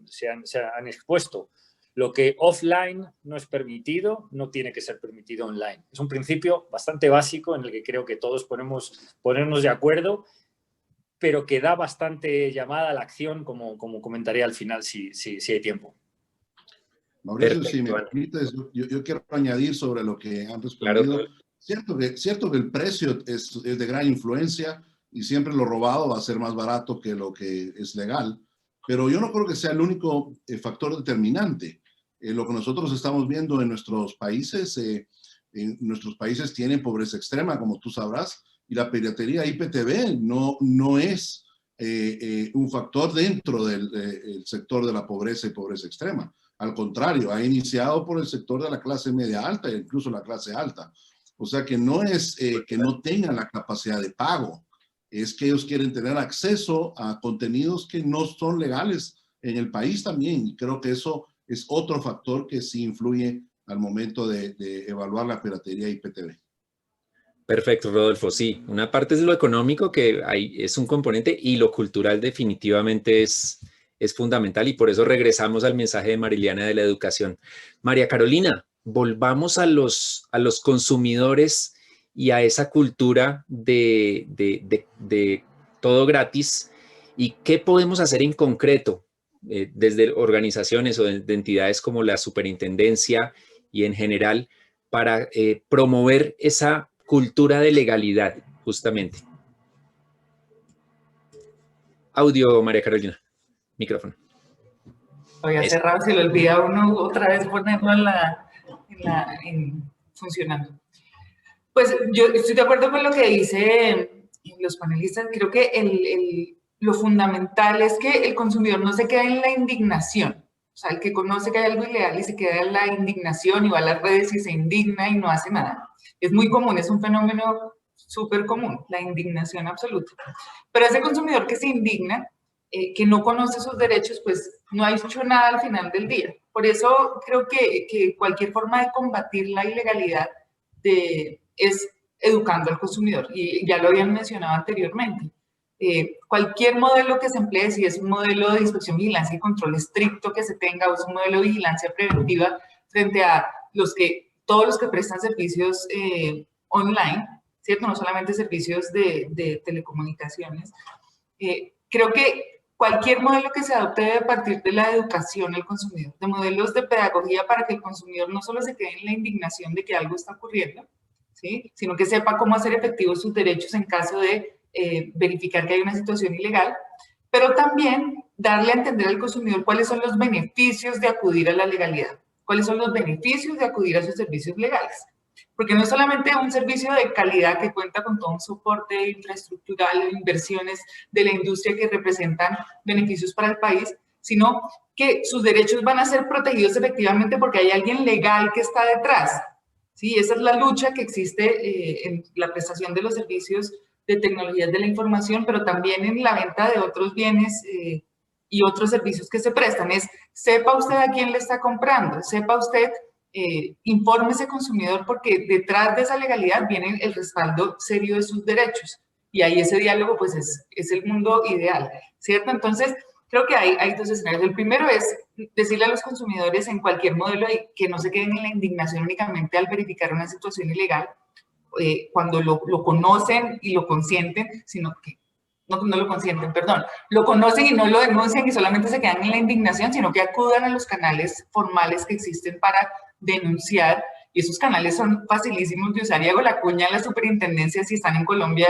se han expuesto. Lo que offline no es permitido, no tiene que ser permitido online. Es un principio bastante básico en el que creo que todos ponernos de acuerdo, pero que da bastante llamada a la acción, como comentaré al final, si hay tiempo. Mauricio, si me permites, yo quiero añadir sobre lo que han respondido. Claro. Cierto que el precio es de gran influencia y siempre lo robado va a ser más barato que lo que es legal, pero yo no creo que sea el único factor determinante. Lo que nosotros estamos viendo en nuestros países tienen pobreza extrema, como tú sabrás, y la piratería IPTV no es un factor dentro del sector de la pobreza y pobreza extrema. Al contrario, ha iniciado por el sector de la clase media alta e incluso la clase alta. O sea que no es que no tengan la capacidad de pago, es que ellos quieren tener acceso a contenidos que no son legales en el país también. Y creo que eso es otro factor que sí influye al momento de evaluar la piratería IPTV. Perfecto, Rodolfo. Sí, una parte es lo económico, que es un componente, y lo cultural definitivamente es fundamental, y por eso regresamos al mensaje de Mariliana de la educación. María Carolina, volvamos a los consumidores y a esa cultura de todo gratis, y qué podemos hacer en concreto desde organizaciones o de entidades como la superintendencia y en general para promover esa cultura de legalidad, justamente. Audio, María Carolina. Micrófono. Voy a cerrar, se le olvida a uno otra vez ponerlo funcionando. Pues yo estoy de acuerdo con lo que dicen los panelistas. Creo que lo fundamental es que el consumidor no se quede en la indignación. O sea, el que conoce que hay algo ilegal y se queda en la indignación y va a las redes y se indigna y no hace nada. Es muy común, es un fenómeno súper común, la indignación absoluta. Pero ese consumidor que se indigna, que no conoce sus derechos, pues no ha hecho nada al final del día. Por eso creo que cualquier forma de combatir la ilegalidad es educando al consumidor, y ya lo habían mencionado anteriormente. Cualquier modelo que se emplee, si es un modelo de inspección, vigilancia y control estricto que se tenga, o es un modelo de vigilancia preventiva frente a todos los que prestan servicios online, ¿cierto? No solamente servicios de telecomunicaciones. Creo que cualquier modelo que se adopte debe partir de la educación al consumidor, de modelos de pedagogía para que el consumidor no solo se quede en la indignación de que algo está ocurriendo, ¿sí?, sino que sepa cómo hacer efectivos sus derechos en caso de verificar que hay una situación ilegal, pero también darle a entender al consumidor cuáles son los beneficios de acudir a la legalidad, cuáles son los beneficios de acudir a sus servicios legales. porque no es solamente un servicio de calidad que cuenta con todo un soporte infraestructural, inversiones de la industria que representan beneficios para el país, sino que sus derechos van a ser protegidos efectivamente porque hay alguien legal que está detrás. Sí, esa es la lucha que existe en la prestación de los servicios de tecnologías de la información, pero también en la venta de otros bienes y otros servicios que se prestan. Es, sepa usted a quién le está comprando, sepa usted, infórmese consumidor, porque detrás de esa legalidad viene el respaldo serio de sus derechos. Y ahí ese diálogo, pues, es el mundo ideal, ¿cierto? Entonces, creo que hay dos escenarios. El primero es decirle a los consumidores en cualquier modelo que no se queden en la indignación únicamente al verificar una situación ilegal, cuando lo conocen y lo consienten, sino que no lo consienten, perdón, lo conocen y no lo denuncian y solamente se quedan en la indignación, sino que acudan a los canales formales que existen para denunciar, y esos canales son facilísimos de usar. Y hago la cuña a la superintendencia, si están en Colombia,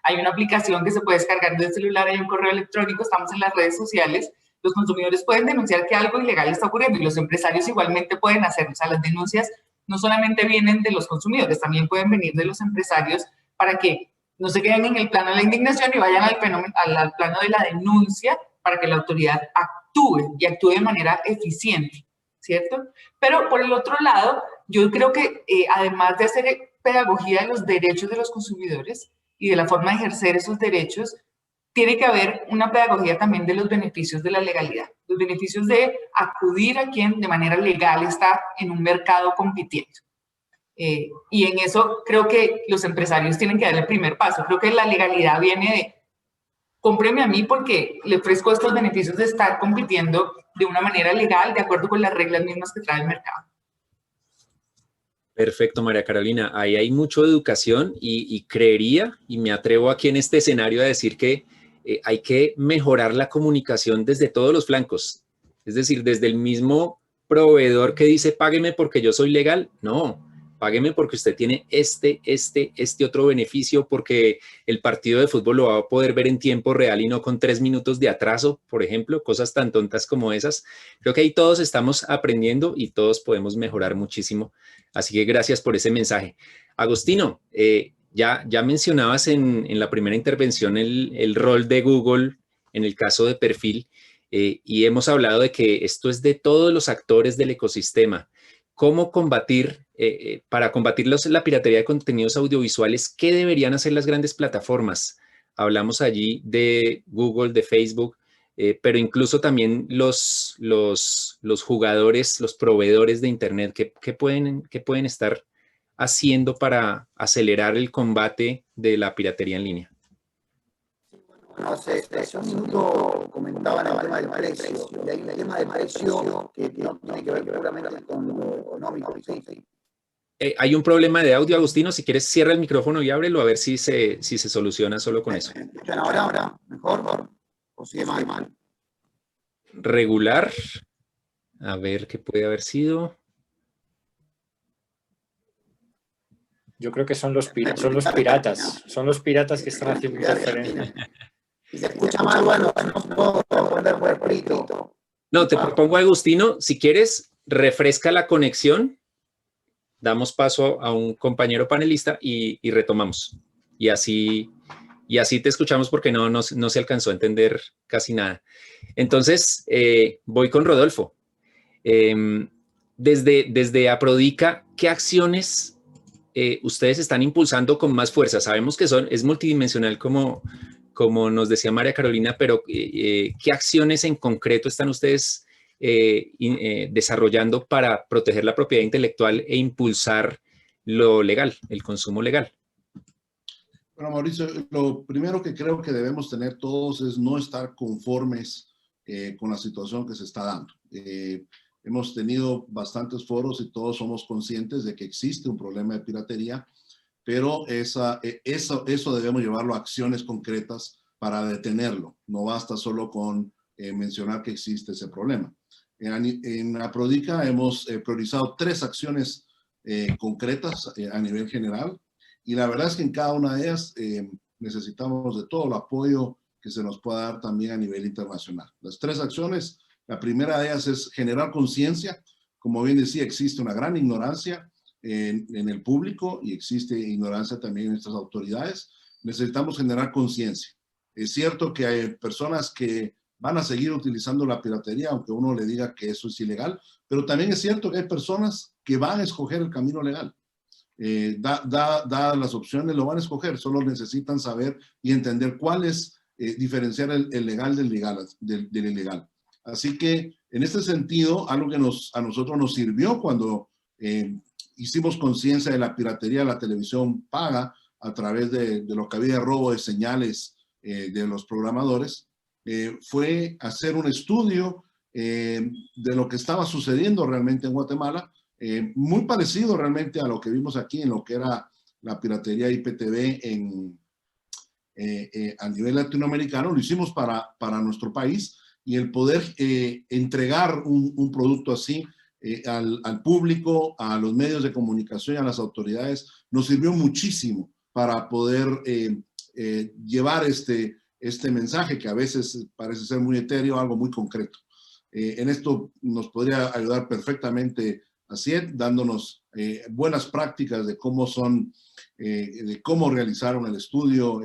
hay una aplicación que se puede descargar del celular, hay un correo electrónico, estamos en las redes sociales. Los consumidores pueden denunciar que algo ilegal está ocurriendo y los empresarios igualmente pueden hacerlo. O sea, las denuncias no solamente vienen de los consumidores, también pueden venir de los empresarios, para que no se queden en el plano de la indignación y vayan al plano de la denuncia, para que la autoridad actúe y actúe de manera eficiente, ¿cierto? Pero por el otro lado, yo creo que además de hacer pedagogía de los derechos de los consumidores y de la forma de ejercer esos derechos, tiene que haber una pedagogía también de los beneficios de la legalidad, los beneficios de acudir a quien de manera legal está en un mercado compitiendo. Y en eso creo que los empresarios tienen que dar el primer paso. Creo que la legalidad viene de cómpreme a mí porque le ofrezco estos beneficios de estar compitiendo de una manera legal, de acuerdo con las reglas mismas que trae el mercado. Perfecto, María Carolina. Ahí hay mucho de educación y creería, y me atrevo aquí en este escenario a decir que hay que mejorar la comunicación desde todos los flancos. Es decir, desde el mismo proveedor que dice, págueme porque yo soy legal. No, págueme porque usted tiene este otro beneficio, porque el partido de fútbol lo va a poder ver en tiempo real y no con 3 minutos de atraso, por ejemplo, cosas tan tontas como esas. Creo que ahí todos estamos aprendiendo y todos podemos mejorar muchísimo. Así que gracias por ese mensaje. Agostino, ya mencionabas en la primera intervención el rol de Google en el caso de perfil, y hemos hablado de que esto es de todos los actores del ecosistema. ¿Cómo combatir, para combatir la piratería de contenidos audiovisuales, qué deberían hacer las grandes plataformas? Hablamos allí de Google, de Facebook, pero incluso también los jugadores, los proveedores de Internet, ¿qué pueden estar haciendo para acelerar el combate de la piratería en línea? Hace un minuto comentaban el tema del precio, y hay un tema de precio que no tiene que ver puramente con lo económico. ¿Sí? Hay un problema de audio, Agustino. Si quieres, cierra el micrófono y ábrelo a ver si se soluciona solo con eso. ¿Me escuchan ahora? ¿Mejor? ¿O sigue mal? Regular. A ver qué puede haber sido. Yo creo que son los piratas. Son los piratas que están haciendo interferencia. Si se escucha mal, bueno, no puedo poner por escrito. No, te propongo, Agustino, si quieres, refresca la conexión, damos paso a un compañero panelista y retomamos. Y así te escuchamos porque no se alcanzó a entender casi nada. Entonces, voy con Rodolfo. Desde Aprodica, ¿qué acciones ustedes están impulsando con más fuerza? Sabemos que es multidimensional como nos decía María Carolina, pero ¿qué acciones en concreto están ustedes desarrollando para proteger la propiedad intelectual e impulsar lo legal, el consumo legal? Bueno, Mauricio, lo primero que creo que debemos tener todos es no estar conformes con la situación que se está dando. Hemos tenido bastantes foros y todos somos conscientes de que existe un problema de piratería, pero eso debemos llevarlo a acciones concretas para detenerlo. No basta solo con mencionar que existe ese problema. En Aprodica hemos priorizado 3 acciones concretas a nivel general, y la verdad es que en cada una de ellas necesitamos de todo el apoyo que se nos pueda dar también a nivel internacional. Las 3 acciones, la primera de ellas es generar conciencia. Como bien decía, existe una gran ignorancia en el público y existe ignorancia también en nuestras autoridades. Necesitamos generar conciencia. Es cierto que hay personas que van a seguir utilizando la piratería, aunque uno le diga que eso es ilegal, pero también es cierto que hay personas que van a escoger el camino legal. Dadas las opciones, lo van a escoger, solo necesitan saber y entender cuál es, diferenciar el legal del ilegal. Así que, en este sentido, algo que a nosotros nos sirvió cuando hicimos conciencia de la piratería de la televisión paga a través de lo que había robo de señales de los programadores, fue hacer un estudio de lo que estaba sucediendo realmente en Guatemala, muy parecido realmente a lo que vimos aquí en lo que era la piratería IPTV a nivel latinoamericano. Lo hicimos para nuestro país, y el poder entregar un producto así al público, a los medios de comunicación y a las autoridades, nos sirvió muchísimo para poder llevar este mensaje que a veces parece ser muy etéreo, algo muy concreto. En esto nos podría ayudar perfectamente ACIET, dándonos buenas prácticas de cómo de cómo realizaron el estudio,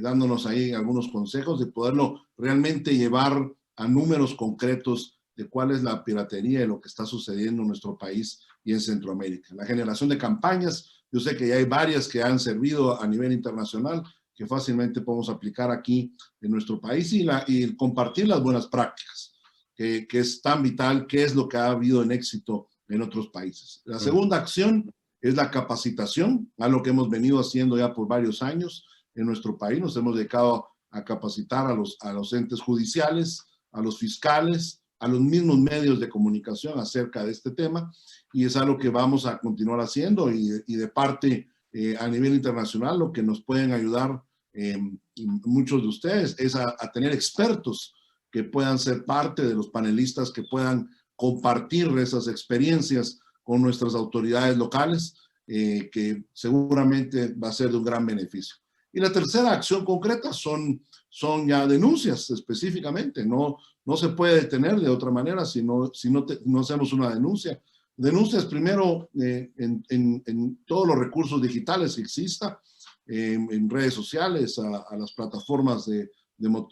dándonos ahí algunos consejos de poderlo realmente llevar a números concretos de cuál es la piratería y lo que está sucediendo en nuestro país y en Centroamérica. La generación de campañas, yo sé que ya hay varias que han servido a nivel internacional, que fácilmente podemos aplicar aquí en nuestro país, y compartir las buenas prácticas, que es tan vital, que es lo que ha habido en éxito en otros países. La segunda acción es la capacitación, a lo que hemos venido haciendo ya por varios años en nuestro país. Nos hemos dedicado a capacitar a los entes judiciales, a los fiscales, a los mismos medios de comunicación acerca de este tema, y es algo que vamos a continuar haciendo, y de parte a nivel internacional lo que nos pueden ayudar muchos de ustedes es a tener expertos que puedan ser parte de los panelistas, que puedan compartir esas experiencias con nuestras autoridades locales, que seguramente va a ser de un gran beneficio. Y la tercera acción concreta son ya denuncias específicamente. No se puede detener de otra manera si no hacemos una denuncia. Denuncias primero en todos los recursos digitales que exista, en redes sociales, a las plataformas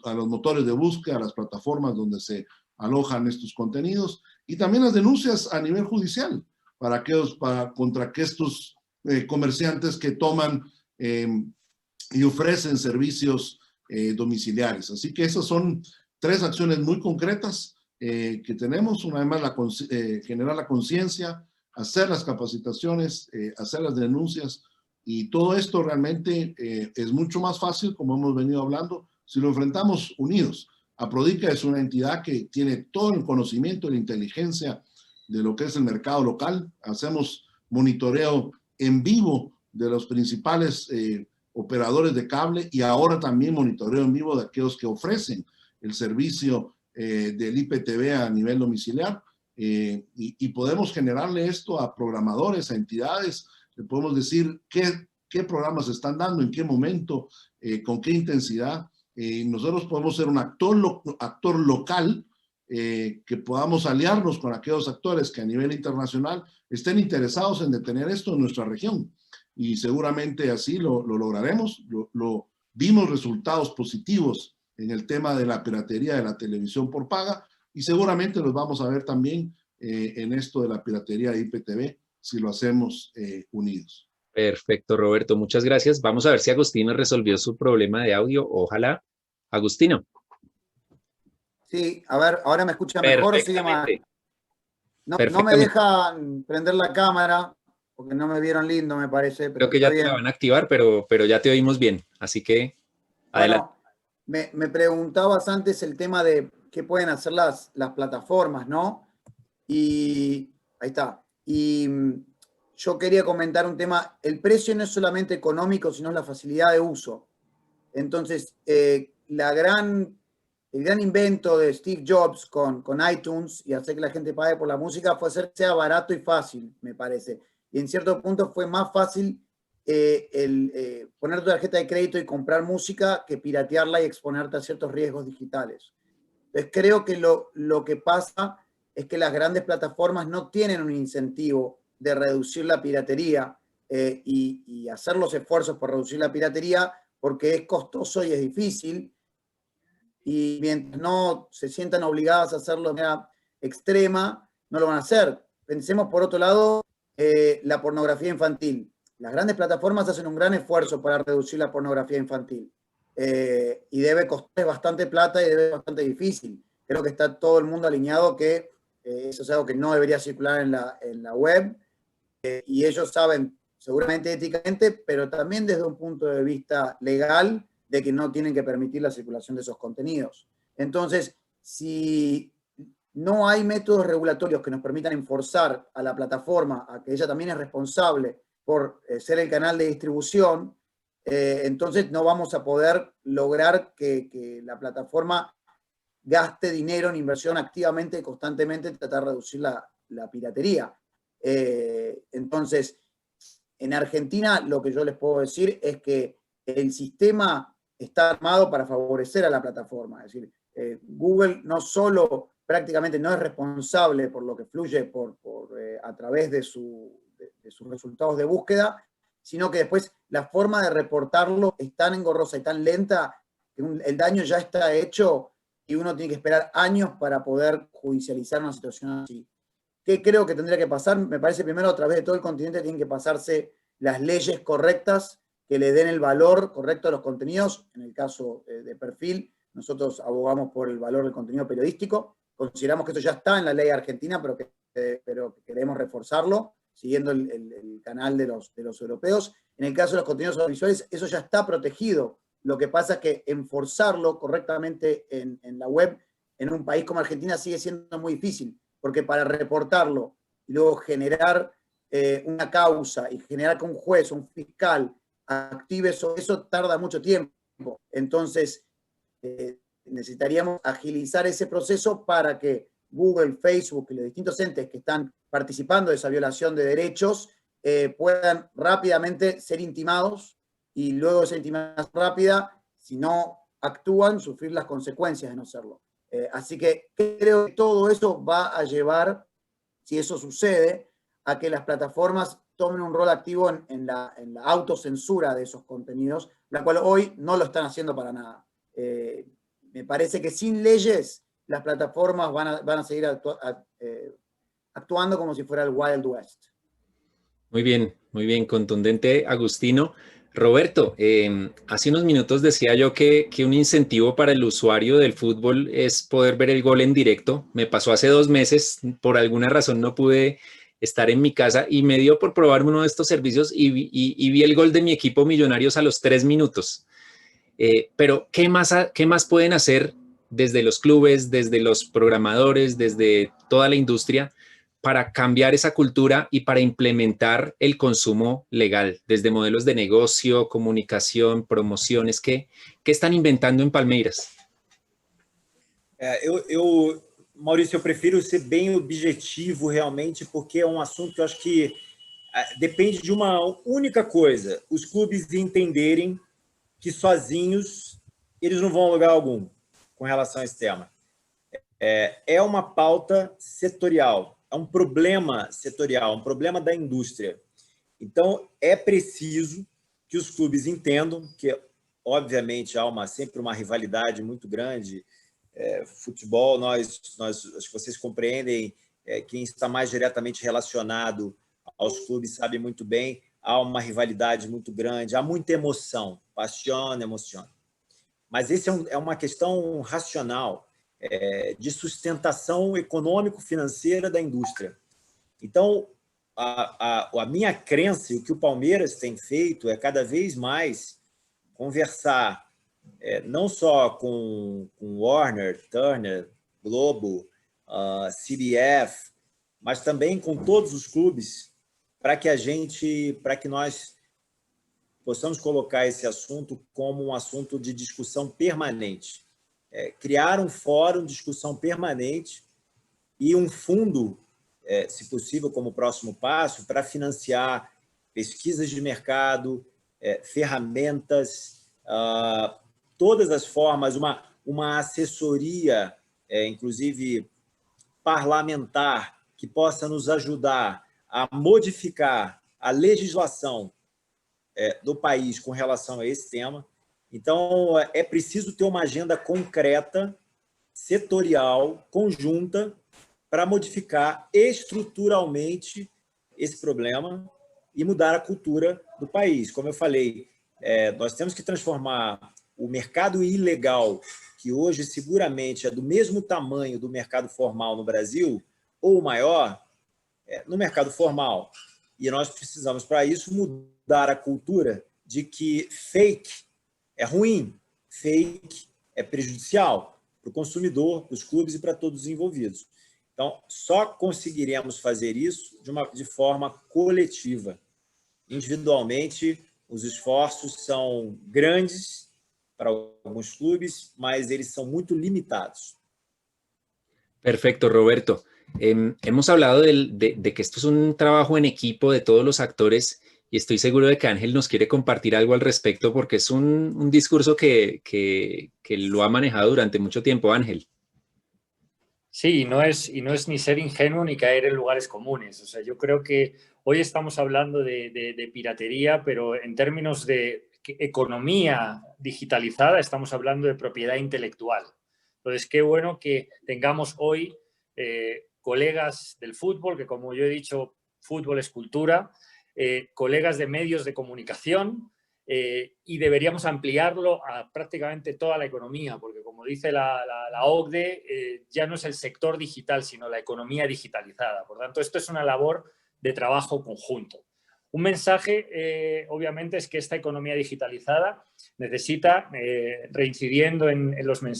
a los motores de búsqueda, a las plataformas donde se alojan estos contenidos, y también las denuncias a nivel judicial contra estos comerciantes que toman y ofrecen servicios domiciliares. Así que esas son tres acciones muy concretas que tenemos. Una vez más, generar la conciencia, hacer las capacitaciones, hacer las denuncias, y todo esto realmente es mucho más fácil, como hemos venido hablando, si lo enfrentamos unidos. Aprodica es una entidad que tiene todo el conocimiento y la inteligencia de lo que es el mercado local. Hacemos monitoreo en vivo de los principales operadores de cable, y ahora también monitoreo en vivo de aquellos que ofrecen el servicio del IPTV a nivel domiciliar, y podemos generarle esto a programadores, a entidades. Le podemos decir qué programas se están dando, en qué momento, con qué intensidad. Nosotros podemos ser un actor local, que podamos aliarnos con aquellos actores que a nivel internacional estén interesados en detener esto en nuestra región. Y seguramente así lo lograremos. Vimos resultados positivos en el tema de la piratería de la televisión por paga, y seguramente los vamos a ver también en esto de la piratería de IPTV, si lo hacemos unidos. Perfecto, Roberto, muchas gracias. Vamos a ver si Agustino resolvió su problema de audio. Ojalá. Agustino. Sí, a ver, ¿ahora me escucha mejor o sigue mal? No me dejan prender la cámara, porque no me vieron lindo, me parece. Pero creo que ya te la van a activar, pero ya te oímos bien, así que adelante. Bueno, me preguntabas antes el tema de qué pueden hacer las plataformas, ¿no? Y ahí está. Y yo quería comentar un tema. El precio no es solamente económico, sino la facilidad de uso. Entonces, el gran invento de Steve Jobs con iTunes y hacer que la gente pague por la música fue hacer que sea barato y fácil, me parece. Y en cierto punto fue más fácil poner tu tarjeta de crédito y comprar música que piratearla y exponerte a ciertos riesgos digitales. Entonces creo que lo que pasa es que las grandes plataformas no tienen un incentivo de reducir la piratería y hacer los esfuerzos por reducir la piratería, porque es costoso y es difícil, y mientras no se sientan obligadas a hacerlo de manera extrema, no lo van a hacer. Pensemos, por otro lado, la pornografía infantil. Las grandes plataformas hacen un gran esfuerzo para reducir la pornografía infantil, y debe costar bastante plata y debe ser bastante difícil. Creo que está todo el mundo alineado que eso es algo que no debería circular en la web, y ellos saben, seguramente éticamente, pero también desde un punto de vista legal, de que no tienen que permitir la circulación de esos contenidos. Entonces, si no hay métodos regulatorios que nos permitan enforzar a la plataforma a que ella también es responsable por ser el canal de distribución, entonces no vamos a poder lograr que la plataforma gaste dinero en inversión activamente y constantemente en tratar de reducir la piratería. Entonces, en Argentina lo que yo les puedo decir es que el sistema está armado para favorecer a la plataforma. Es decir, Google no solo prácticamente no es responsable por lo que fluye a través de sus resultados de búsqueda, sino que después la forma de reportarlo es tan engorrosa y tan lenta que el daño ya está hecho y uno tiene que esperar años para poder judicializar una situación así. ¿Qué creo que tendría que pasar? Me parece primero a través de todo el continente tienen que pasarse las leyes correctas que le den el valor correcto a los contenidos. En el caso de Perfil, nosotros abogamos por el valor del contenido periodístico. Consideramos que eso ya está en la ley argentina, pero queremos reforzarlo, siguiendo el canal de los europeos. En el caso de los contenidos audiovisuales, eso ya está protegido. Lo que pasa es que enforzarlo correctamente en la web, en un país como Argentina, sigue siendo muy difícil, porque para reportarlo y luego generar una causa y generar que un juez o un fiscal active eso tarda mucho tiempo. Entonces, necesitaríamos agilizar ese proceso para que Google, Facebook y los distintos entes que están participando de esa violación de derechos puedan rápidamente ser intimados y luego de esa intimación rápida, si no actúan, sufrir las consecuencias de no hacerlo. Así que creo que todo eso va a llevar, si eso sucede, a que las plataformas tomen un rol activo en la autocensura de esos contenidos, la cual hoy no lo están haciendo para nada. Me parece que sin leyes las plataformas van a seguir actuando como si fuera el Wild West. Muy bien, contundente, Agustino. Roberto, hace unos minutos decía yo que un incentivo para el usuario del fútbol es poder ver el gol en directo. Me pasó hace 2 meses, por alguna razón no pude estar en mi casa y me dio por probar uno de estos servicios y vi el gol de mi equipo Millonarios a los 3 minutos. Pero, ¿qué más pueden hacer desde los clubes, desde los programadores, desde toda la industria para cambiar esa cultura y para implementar el consumo legal, desde modelos de negocio, comunicación, promociones? ¿Qué están inventando en Palmeiras? Maurício, eu prefiro ser bem objetivo realmente, porque é assunto que eu acho que depende de uma única coisa: os clubes entenderem que sozinhos eles não vão a lugar algum com relação a esse tema. É uma pauta setorial, é um problema setorial, um problema da indústria. Então, é preciso que os clubes entendam que, obviamente, há sempre uma rivalidade muito grande. Futebol, acho que vocês compreendem, quem está mais diretamente relacionado aos clubes sabe muito bem, há uma rivalidade muito grande, há muita emoção, paixão, emociona. Mas esse é uma questão racional, de sustentação econômico-financeira da indústria. Então, a minha crença e o que o Palmeiras tem feito é cada vez mais conversar não só com Warner, Turner, Globo, CBF, mas também com todos os clubes, para que nós possamos colocar esse assunto como um assunto de discussão permanente. Criar um fórum de discussão permanente e um fundo, se possível, como próximo passo, para financiar pesquisas de mercado, ferramentas, todas as formas, uma assessoria, inclusive parlamentar, que possa nos ajudar a modificar a legislação do país com relação a esse tema. Então, é preciso ter uma agenda concreta, setorial, conjunta, para modificar estruturalmente esse problema e mudar a cultura do país. Como eu falei, nós temos que transformar o mercado ilegal, que hoje seguramente é do mesmo tamanho do mercado formal no Brasil, ou maior, no mercado formal. E nós precisamos, para isso, mudar a cultura de que fake é ruim, fake é prejudicial para o consumidor, para os clubes e para todos os envolvidos. Então, só conseguiremos fazer isso de forma coletiva. Individualmente, os esforços são grandes para alguns clubes, mas eles são muito limitados. Perfecto, Roberto. Hemos hablado de que esto es un trabajo en equipo de todos los actores y estoy seguro de que Ángel nos quiere compartir algo al respecto porque es un discurso que lo ha manejado durante mucho tiempo, Ángel. Sí, y no es ni ser ingenuo ni caer en lugares comunes. O sea, yo creo que hoy estamos hablando de piratería, pero en términos de economía digitalizada estamos hablando de propiedad intelectual. Entonces, qué bueno que tengamos hoy colegas del fútbol, que como yo he dicho, fútbol es cultura, colegas de medios de comunicación, y deberíamos ampliarlo a prácticamente toda la economía, porque como dice la OCDE, ya no es el sector digital, sino la economía digitalizada. Por tanto, esto es una labor de trabajo conjunto. Un mensaje, obviamente, es que esta economía digitalizada necesita, reincidiendo en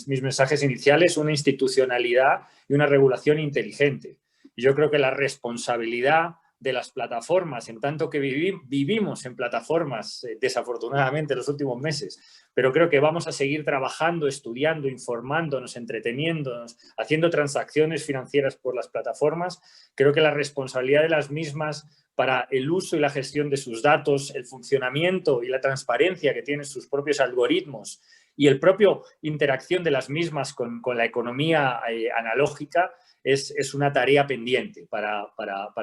mis mensajes iniciales, una institucionalidad y una regulación inteligente. Y yo creo que la responsabilidad de las plataformas, en tanto que vivimos en plataformas, desafortunadamente, en los últimos meses, pero creo que vamos a seguir trabajando, estudiando, informándonos, entreteniéndonos, haciendo transacciones financieras por las plataformas. Creo que la responsabilidad de las mismas para el uso y la gestión de sus datos, el funcionamiento y la transparencia que tienen sus propios algoritmos y el propio interacción de las mismas con la economía analógica es una tarea pendiente para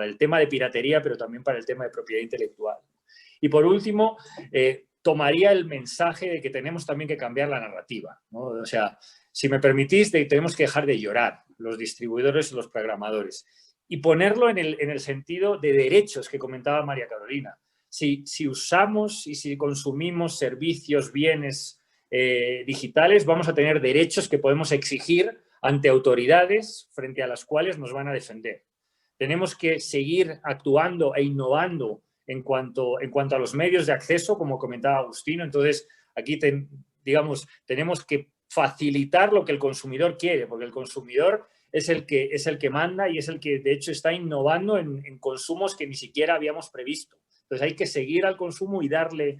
el tema de piratería, pero también para el tema de propiedad intelectual. Y por último, tomaría el mensaje de que tenemos también que cambiar la narrativa, ¿no? O sea, si me permitís, tenemos que dejar de llorar los distribuidores y los programadores y ponerlo en el sentido de derechos que comentaba María Carolina. Si usamos y si consumimos servicios, bienes digitales, vamos a tener derechos que podemos exigir ante autoridades frente a las cuales nos van a defender. Tenemos que seguir actuando e innovando en cuanto a los medios de acceso, como comentaba Agustino. Entonces, aquí digamos, tenemos que facilitar lo que el consumidor quiere, porque el consumidor es el que manda y es el que, de hecho, está innovando en consumos que ni siquiera habíamos previsto. Entonces, hay que seguir al consumo y darle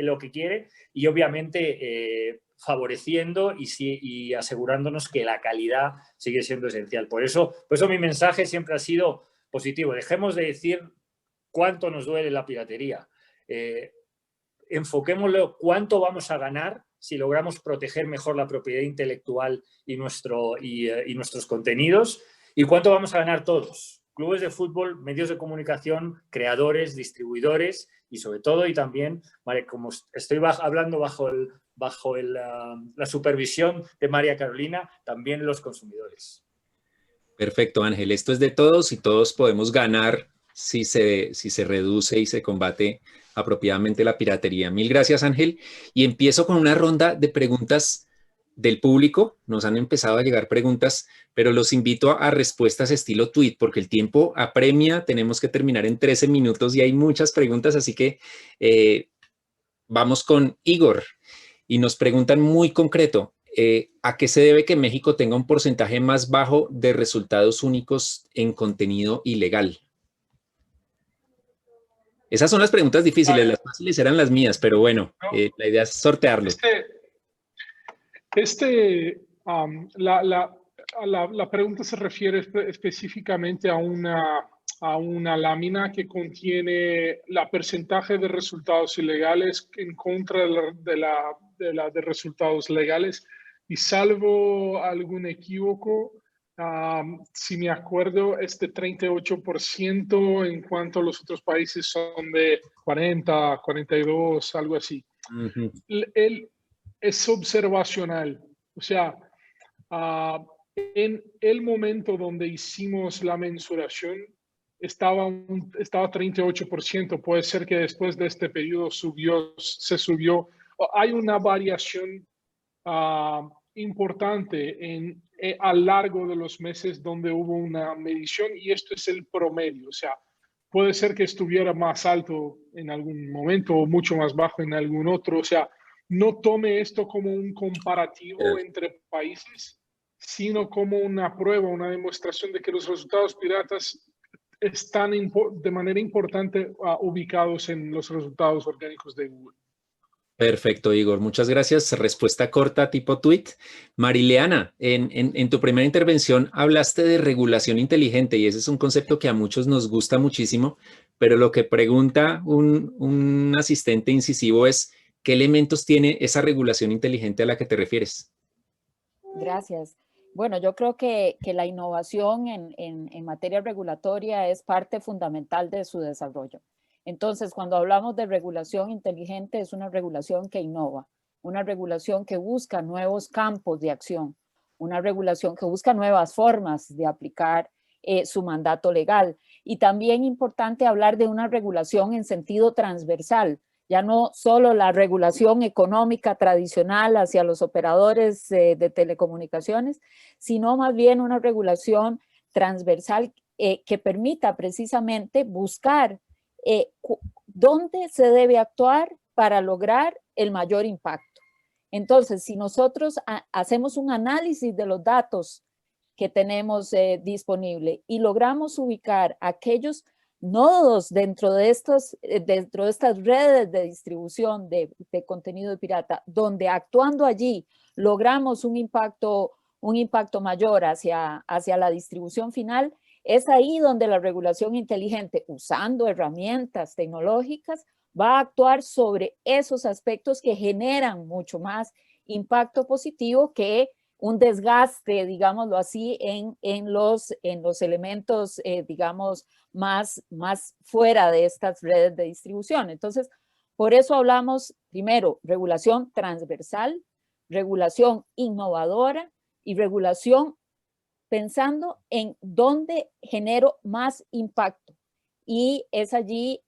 lo que quiere y, obviamente, favoreciendo y asegurándonos que la calidad sigue siendo esencial. Por eso mi mensaje siempre ha sido positivo. Dejemos de decir cuánto nos duele la piratería. Enfoquémoslo cuánto vamos a ganar si logramos proteger mejor la propiedad intelectual y nuestros contenidos y cuánto vamos a ganar todos. Clubes de fútbol, medios de comunicación, creadores, distribuidores y sobre todo y también, como estoy hablando bajo la supervisión de María Carolina, también los consumidores. Perfecto, Ángel. Esto es de todos y todos podemos ganar si se reduce y se combate apropiadamente la piratería. Mil gracias, Ángel. Y empiezo con una ronda de preguntas del público. Nos han empezado a llegar preguntas, pero los invito a respuestas estilo tweet, porque el tiempo apremia. Tenemos que terminar en 13 minutos y hay muchas preguntas, así que vamos con Igor. Y nos preguntan muy concreto, ¿a qué se debe que México tenga un porcentaje más bajo de resultados únicos en contenido ilegal? Esas son las preguntas difíciles, las fáciles eran las mías, pero bueno, la idea es sortearlo. La pregunta se refiere específicamente a una lámina que contiene la porcentaje de resultados ilegales en contra de resultados legales y salvo algún equívoco, si me acuerdo, es de 38%, en cuanto a los otros países son de 40, 42, algo así. Ujú. Es observacional. O sea, en el momento donde hicimos la mensuración, estaba 38%. Puede ser que después de este periodo se subió. Hay una variación importante a lo largo de los meses donde hubo una medición, y esto es el promedio. O sea, puede ser que estuviera más alto en algún momento o mucho más bajo en algún otro. O sea, no tome esto como un comparativo entre países, sino como una prueba, una demostración de que los resultados piratas están de manera importante ubicados en los resultados orgánicos de Google. Perfecto, Igor. Muchas gracias. Respuesta corta tipo tweet. Marileana, en tu primera intervención hablaste de regulación inteligente y ese es un concepto que a muchos nos gusta muchísimo, pero lo que pregunta un asistente incisivo es, ¿qué elementos tiene esa regulación inteligente a la que te refieres? Gracias. Bueno, yo creo que la innovación en materia regulatoria es parte fundamental de su desarrollo. Entonces, cuando hablamos de regulación inteligente, es una regulación que innova, una regulación que busca nuevos campos de acción, una regulación que busca nuevas formas de aplicar su mandato legal. Y también importante hablar de una regulación en sentido transversal, ya no solo la regulación económica tradicional hacia los operadores de telecomunicaciones, sino más bien una regulación transversal que permita precisamente buscar dónde se debe actuar para lograr el mayor impacto. Entonces, si nosotros hacemos un análisis de los datos que tenemos disponible y logramos ubicar aquellos nodos dentro de estas redes de distribución de contenido pirata, donde actuando allí logramos un impacto mayor hacia la distribución final, es ahí donde la regulación inteligente, usando herramientas tecnológicas, va a actuar sobre esos aspectos que generan mucho más impacto positivo que un desgaste, digámoslo así, en los elementos, digamos, más fuera de estas redes de distribución. Entonces, por eso hablamos, primero, regulación transversal, regulación innovadora y regulación pensando en dónde genero más impacto. Y es allí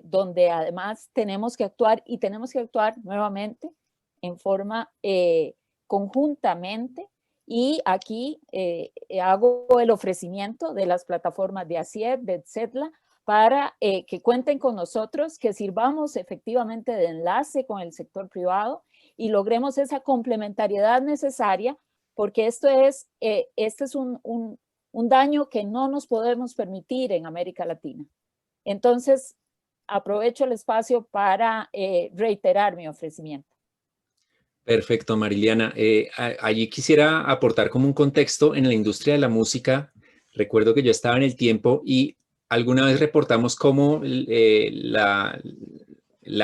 donde además tenemos que actuar, y tenemos que actuar nuevamente en forma conjuntamente. Y aquí hago el ofrecimiento de las plataformas de ACIET, de Etcetla, para que cuenten con nosotros, que sirvamos efectivamente de enlace con el sector privado y logremos esa complementariedad necesaria, porque este es un daño que no nos podemos permitir en América Latina. Entonces, aprovecho el espacio para reiterar mi ofrecimiento. Perfecto, Mariliana. Allí quisiera aportar como un contexto en la industria de la música. Recuerdo que yo estaba en El Tiempo y alguna vez reportamos cómo la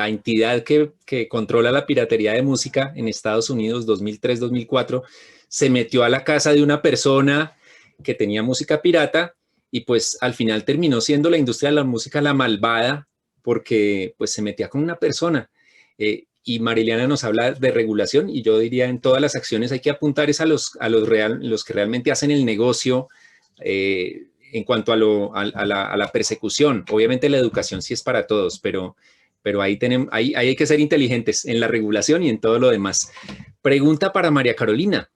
entidad que controla la piratería de música en Estados Unidos, 2003-2004, se metió a la casa de una persona que tenía música pirata y pues al final terminó siendo la industria de la música la malvada porque pues se metía con una persona. Y Mariliana nos habla de regulación y yo diría en todas las acciones hay que apuntar es a los que realmente hacen el negocio en cuanto a la persecución. Obviamente la educación sí es para todos, pero ahí hay que ser inteligentes en la regulación y en todo lo demás. Pregunta para María Carolina.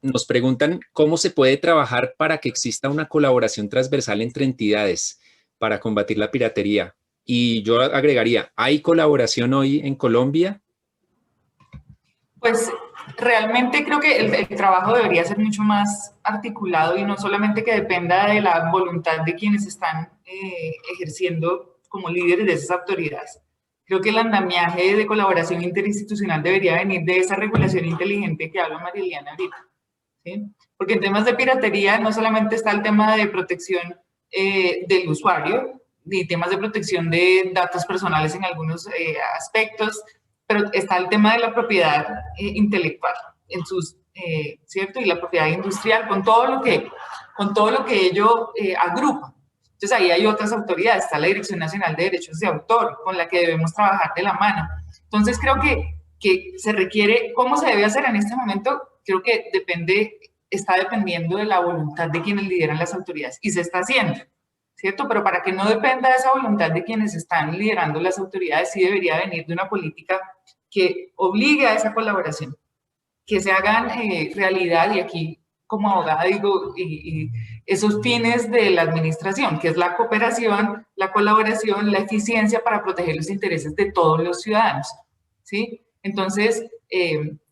Nos preguntan cómo se puede trabajar para que exista una colaboración transversal entre entidades para combatir la piratería. Y yo agregaría, ¿hay colaboración hoy en Colombia? Pues realmente creo que el trabajo debería ser mucho más articulado y no solamente que dependa de la voluntad de quienes están ejerciendo como líderes de esas autoridades. Creo que el andamiaje de colaboración interinstitucional debería venir de esa regulación inteligente que habla Mariliana ahorita, ¿sí? Porque en temas de piratería no solamente está el tema de protección del usuario, ni temas de protección de datos personales en algunos aspectos, pero está el tema de la propiedad intelectual en sus ¿cierto? Y la propiedad industrial, con todo lo que ello agrupa. Entonces ahí hay otras autoridades, está la Dirección Nacional de Derechos de Autor, con la que debemos trabajar de la mano. Entonces creo que se requiere, ¿cómo se debe hacer en este momento? Creo que está dependiendo de la voluntad de quienes lideran las autoridades, y se está haciendo, ¿cierto? Pero para que no dependa de esa voluntad de quienes están liderando las autoridades, sí debería venir de una política que obligue a esa colaboración, que se hagan realidad, y aquí como abogada digo, y esos fines de la administración, que es la cooperación, la colaboración, la eficiencia para proteger los intereses de todos los ciudadanos, ¿sí? Entonces,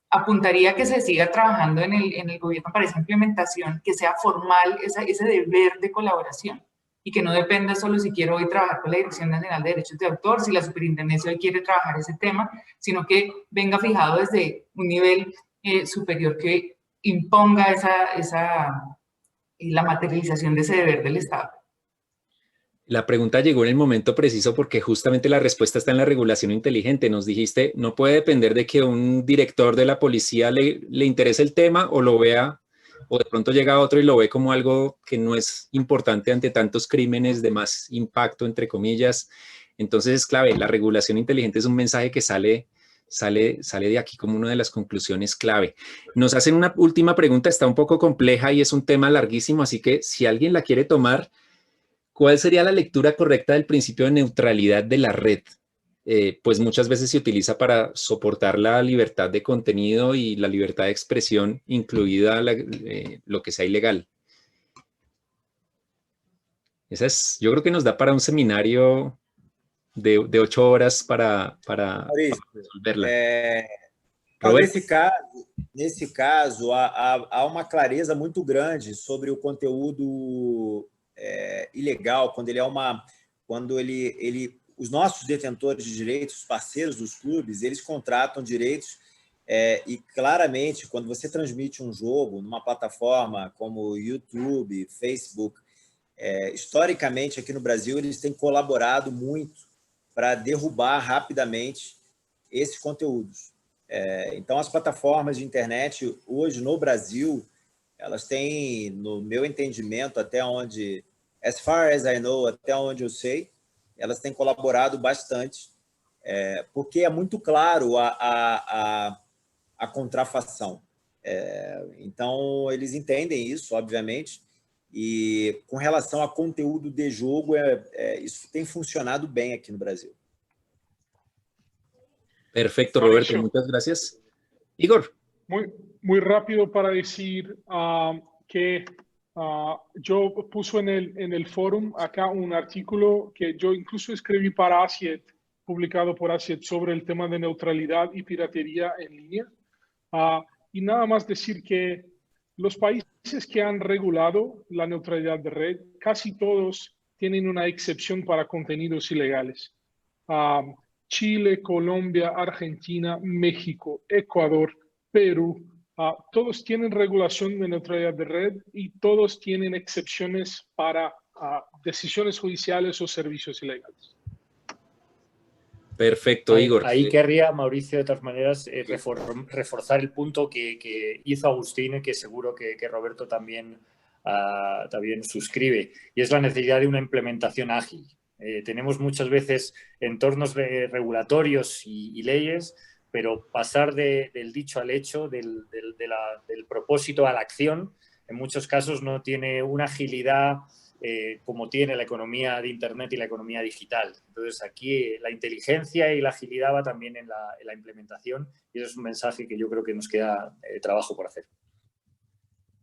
apuntaría que se siga trabajando en el gobierno para esa implementación, que sea formal ese deber de colaboración, y que no dependa solo si quiero hoy trabajar con la Dirección Nacional de Derechos de Autor, si la superintendencia hoy quiere trabajar ese tema, sino que venga fijado desde un nivel superior que imponga la materialización de ese deber del Estado. La pregunta llegó en el momento preciso porque justamente la respuesta está en la regulación inteligente. Nos dijiste, no puede depender de que un director de la policía le interese el tema o lo vea, o de pronto llega otro y lo ve como algo que no es importante ante tantos crímenes de más impacto, entre comillas. Entonces es clave, la regulación inteligente es un mensaje que sale de aquí como una de las conclusiones clave. Nos hacen una última pregunta, está un poco compleja y es un tema larguísimo, así que si alguien la quiere tomar, ¿cuál sería la lectura correcta del principio de neutralidad de la red? Pues muchas veces se utiliza para soportar la libertad de contenido y la libertad de expresión, incluida lo que sea ilegal. Yo creo que nos da para un seminario de 8 horas para resolverla. Nesse caso, há uma clareza muito grande sobre o conteúdo ilegal, quando os nossos detentores de direitos, os parceiros dos clubes, eles contratam direitos e claramente, quando você transmite um jogo numa plataforma como YouTube, Facebook, historicamente aqui no Brasil, eles têm colaborado muito para derrubar rapidamente esses conteúdos. Então, as plataformas de internet hoje no Brasil, elas têm, no meu entendimento, as far as I know, até onde eu sei, elas têm colaborado bastante, porque é muito claro a contrafação. Então, eles entendem isso, obviamente, e com relação a conteúdo de jogo, isso tem funcionado bem aqui no Brasil. Perfecto, Roberto, muchas gracias. Igor. Muy rápido para decir que yo puse en el fórum acá un artículo que yo incluso escribí para ASIET, publicado por ASIET, sobre el tema de neutralidad y piratería en línea. Y nada más decir que los países que han regulado la neutralidad de red, casi todos tienen una excepción para contenidos ilegales. Chile, Colombia, Argentina, México, Ecuador, Perú, todos tienen regulación de neutralidad de red y todos tienen excepciones para decisiones judiciales o servicios ilegales. Perfecto, Igor. Ahí querría, Mauricio, de todas maneras, reforzar el punto que hizo Agustín y que seguro que Roberto también suscribe, y es la necesidad de una implementación ágil. Tenemos muchas veces entornos regulatorios y leyes, pero pasar del dicho al hecho, del propósito a la acción, en muchos casos no tiene una agilidad como tiene la economía de Internet y la economía digital. Entonces aquí la inteligencia y la agilidad va también en la implementación, y eso es un mensaje que yo creo que nos queda trabajo por hacer.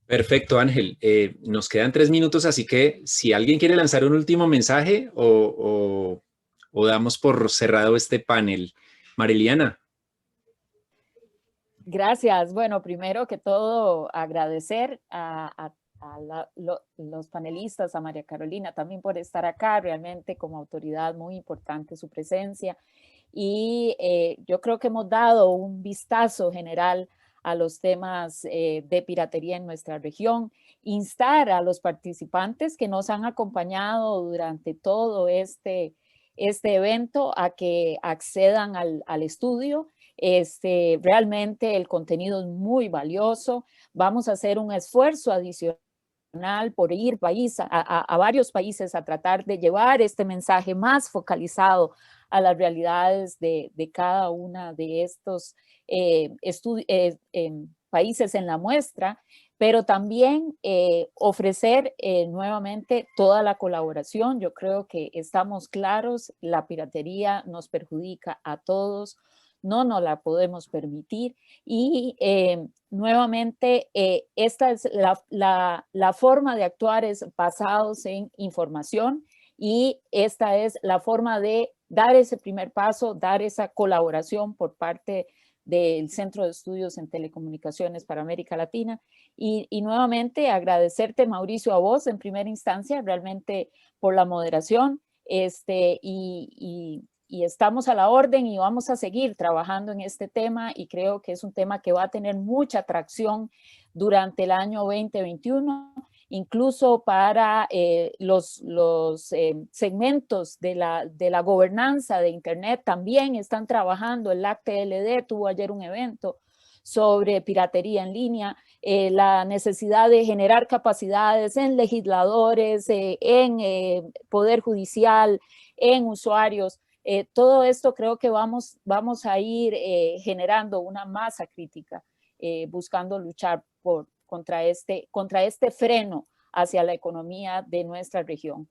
Perfecto, Ángel. Nos quedan 3 minutos, así que si alguien quiere lanzar un último mensaje o damos por cerrado este panel. Mariliana. Gracias. Bueno, primero que todo, agradecer a los panelistas, a María Carolina también por estar acá, realmente como autoridad muy importante su presencia, y yo creo que hemos dado un vistazo general a los temas de piratería en nuestra región, instar a los participantes que nos han acompañado durante todo este este evento a que accedan al estudio. Realmente el contenido es muy valioso. Vamos a hacer un esfuerzo adicional por ir a varios países a tratar de llevar este mensaje más focalizado a las realidades de cada una de estos países en la muestra, pero también ofrecer nuevamente toda la colaboración. Yo creo que estamos claros, la piratería nos perjudica a todos, no nos la podemos permitir y nuevamente esta es la forma de actuar es basados en información y esta es la forma de dar ese primer paso, dar esa colaboración por parte del Centro de Estudios en Telecomunicaciones para América Latina y nuevamente agradecerte, Mauricio, a vos en primera instancia realmente por la moderación y estamos a la orden y vamos a seguir trabajando en este tema y creo que es un tema que va a tener mucha atracción durante el año 2021, incluso para los segmentos de la gobernanza de Internet también están trabajando. El LAC-TLD tuvo ayer un evento sobre piratería en línea, la necesidad de generar capacidades en legisladores, en poder judicial, en usuarios. Todo esto creo que vamos a ir generando una masa crítica, buscando luchar contra este freno hacia la economía de nuestra región.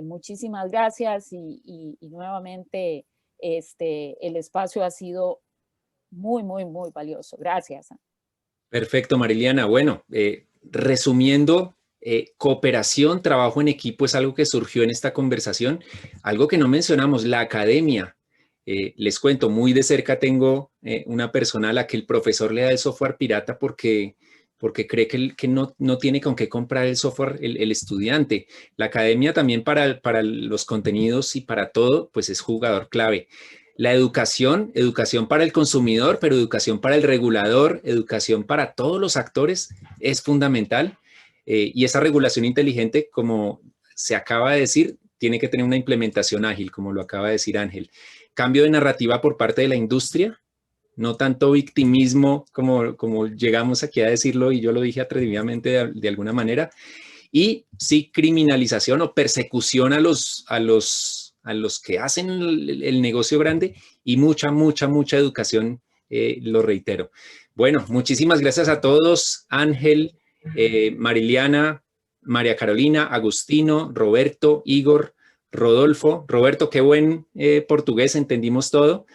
Muchísimas gracias y nuevamente el espacio ha sido muy, muy, muy valioso. Gracias. Perfecto, Mariliana. Bueno, resumiendo, cooperación, trabajo en equipo es algo que surgió en esta conversación. Algo que no mencionamos, la academia. Les cuento, muy de cerca tengo una persona a la que el profesor le da el software pirata porque cree que no tiene con qué comprar el software el estudiante. La academia también para los contenidos y para todo, pues es jugador clave. La educación para el consumidor, pero educación para el regulador, educación para todos los actores es fundamental. Y esa regulación inteligente, como se acaba de decir, tiene que tener una implementación ágil, como lo acaba de decir Ángel. Cambio de narrativa por parte de la industria, no tanto victimismo como llegamos aquí a decirlo, y yo lo dije atrevidamente de alguna manera, y sí criminalización o persecución a los que hacen el negocio grande y mucha educación, lo reitero. Bueno, muchísimas gracias a todos, Ángel, Mariliana, María Carolina, Agustino, Roberto, Igor, Rodolfo. Roberto, qué buen portugués, entendimos todo.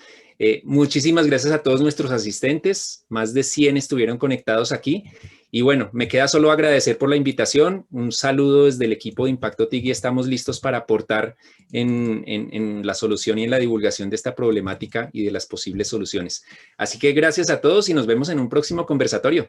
Muchísimas gracias a todos nuestros asistentes, más de 100 estuvieron conectados aquí. Y bueno, me queda solo agradecer por la invitación, un saludo desde el equipo de Impacto TIC y estamos listos para aportar en la solución y en la divulgación de esta problemática y de las posibles soluciones. Así que gracias a todos y nos vemos en un próximo conversatorio.